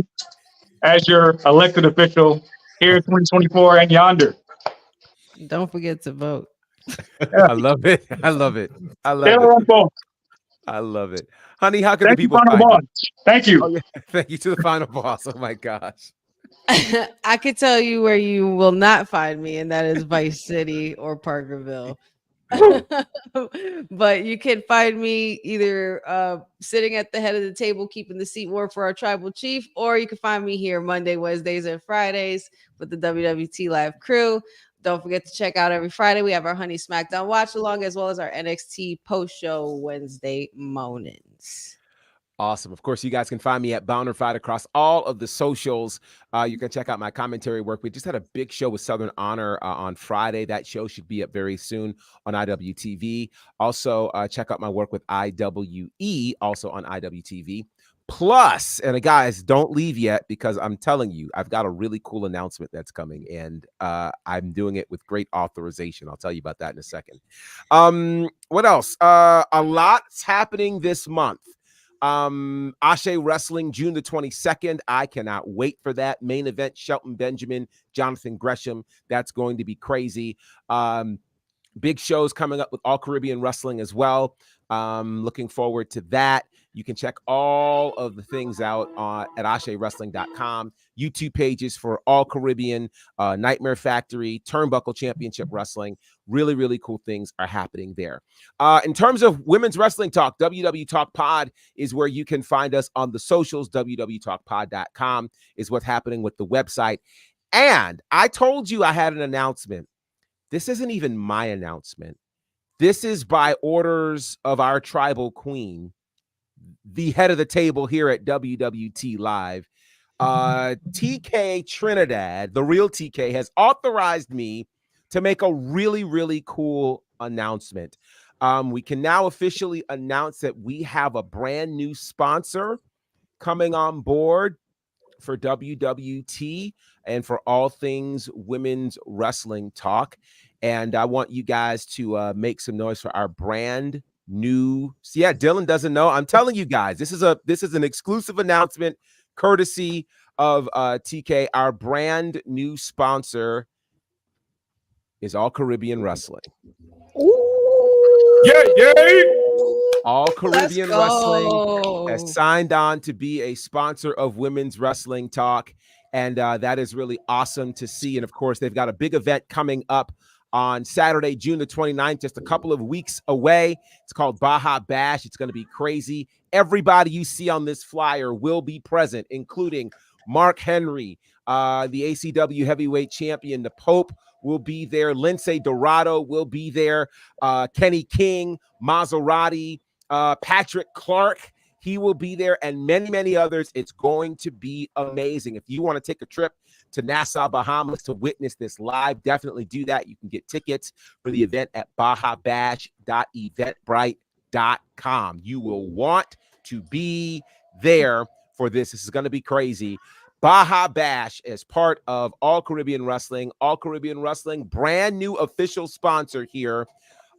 as your elected official here in 2024 and yonder. Don't forget to vote. Yeah. I love it. I love it. I love it. I love it. Honey, how can the people find you? Thank you. Oh, yeah. Thank you to the final boss. Oh, my gosh. I could tell you where you will not find me, and that is Vice City or Parkerville. But you can find me either sitting at the head of the table keeping the seat warm for our tribal chief, or you can find me here Monday, Wednesdays, and Fridays with the WWT live crew. Don't forget to check out every Friday. We have our Honey SmackDown watch along, as well as our NXT post show Wednesday mornings. Awesome. Of course, you guys can find me at Bounderfied across all of the socials. You can check out my commentary work. We just had a big show with Southern Honor on Friday. That show should be up very soon on IWTV. Also, check out my work with IWE, also on IWTV. Plus, and guys, don't leave yet, because I'm telling you, I've got a really cool announcement that's coming, and I'm doing it with great authorization. I'll tell you about that in a second. What else? A lot's happening this month. Ashe Wrestling, June the 22nd. I cannot wait for that. Main event, Shelton Benjamin, Jonathan Gresham. That's going to be crazy. Big shows coming up with All Caribbean Wrestling as well. Looking forward to that. You can check all of the things out at AsheWrestling.com. YouTube pages for All Caribbean, Nightmare Factory, Turnbuckle Championship Wrestling. Really, really cool things are happening there. In terms of women's wrestling talk, WWTalkPod is where you can find us on the socials. WWTalkPod.com is what's happening with the website. And I told you I had an announcement. This isn't even my announcement. This is by orders of our tribal queen, the head of the table here at WWT Live. TK Trinidad, the real TK, has authorized me to make a really, really cool announcement. We can now officially announce that we have a brand new sponsor coming on board for WWT and for all things women's wrestling talk. And I want you guys to make some noise for our brand new. So yeah, Dylan doesn't know. I'm telling you guys, this is an exclusive announcement courtesy of TK. Our brand new sponsor is All Caribbean Wrestling. Yeah. All Caribbean Wrestling has signed on to be a sponsor of Women's Wrestling Talk, and that is really awesome to see. And of course, they've got a big event coming up on Saturday, June the 29th, just a couple of weeks away. It's called Baja Bash. It's going to be crazy. Everybody you see on this flyer will be present, including Mark Henry, the ACW heavyweight champion. The Pope will be there. Lindsay Dorado will be there. Kenny King, Maserati, Patrick Clark, he will be there, and many, many others. It's going to be amazing. If you want to take a trip to Nassau, Bahamas to witness this live, definitely do that. You can get tickets for the event at bajabash.eventbrite.com. You will want to be there for this. This is going to be crazy. Baja Bash is part of All Caribbean Wrestling. All Caribbean Wrestling, brand new official sponsor here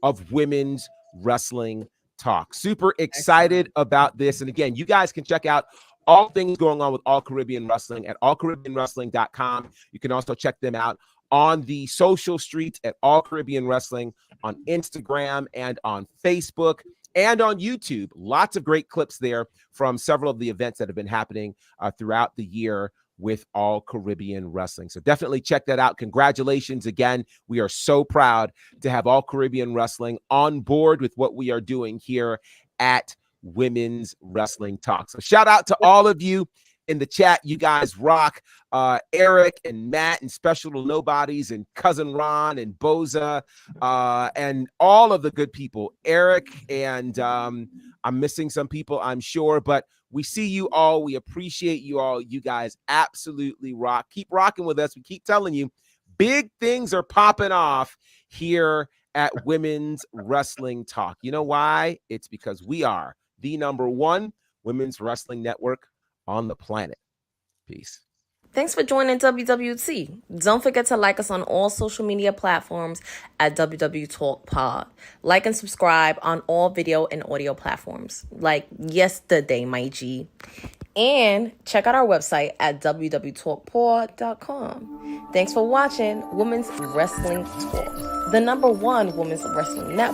of Women's Wrestling Talk. Super excited about this. And again, you guys can check out all things going on with All Caribbean Wrestling at allcaribbeanwrestling.com. You can also check them out on the social streets at All Caribbean Wrestling on Instagram and on Facebook and on YouTube. Lots of great clips there from several of the events that have been happening throughout the year with All Caribbean Wrestling. So definitely check that out. Congratulations again. We are so proud to have All Caribbean Wrestling on board with what we are doing here at Women's Wrestling Talk. So shout out to all of you in the chat. You guys rock. Eric and Matt and Special to Nobodies and Cousin Ron and Boza and all of the good people. Eric and I'm missing some people, I'm sure, but we see you all. We appreciate you all. You guys absolutely rock. Keep rocking with us. We keep telling you big things are popping off here at Women's Wrestling Talk. You know why? It's because we are the #1 women's wrestling network on the planet. Peace. Thanks for joining WWT. Don't forget to like us on all social media platforms at WWTalkpod. Like and subscribe on all video and audio platforms, like yesterday, my G. And check out our website at www talkpod.com. Thanks for watching Women's Wrestling Talk, the #1 women's wrestling network.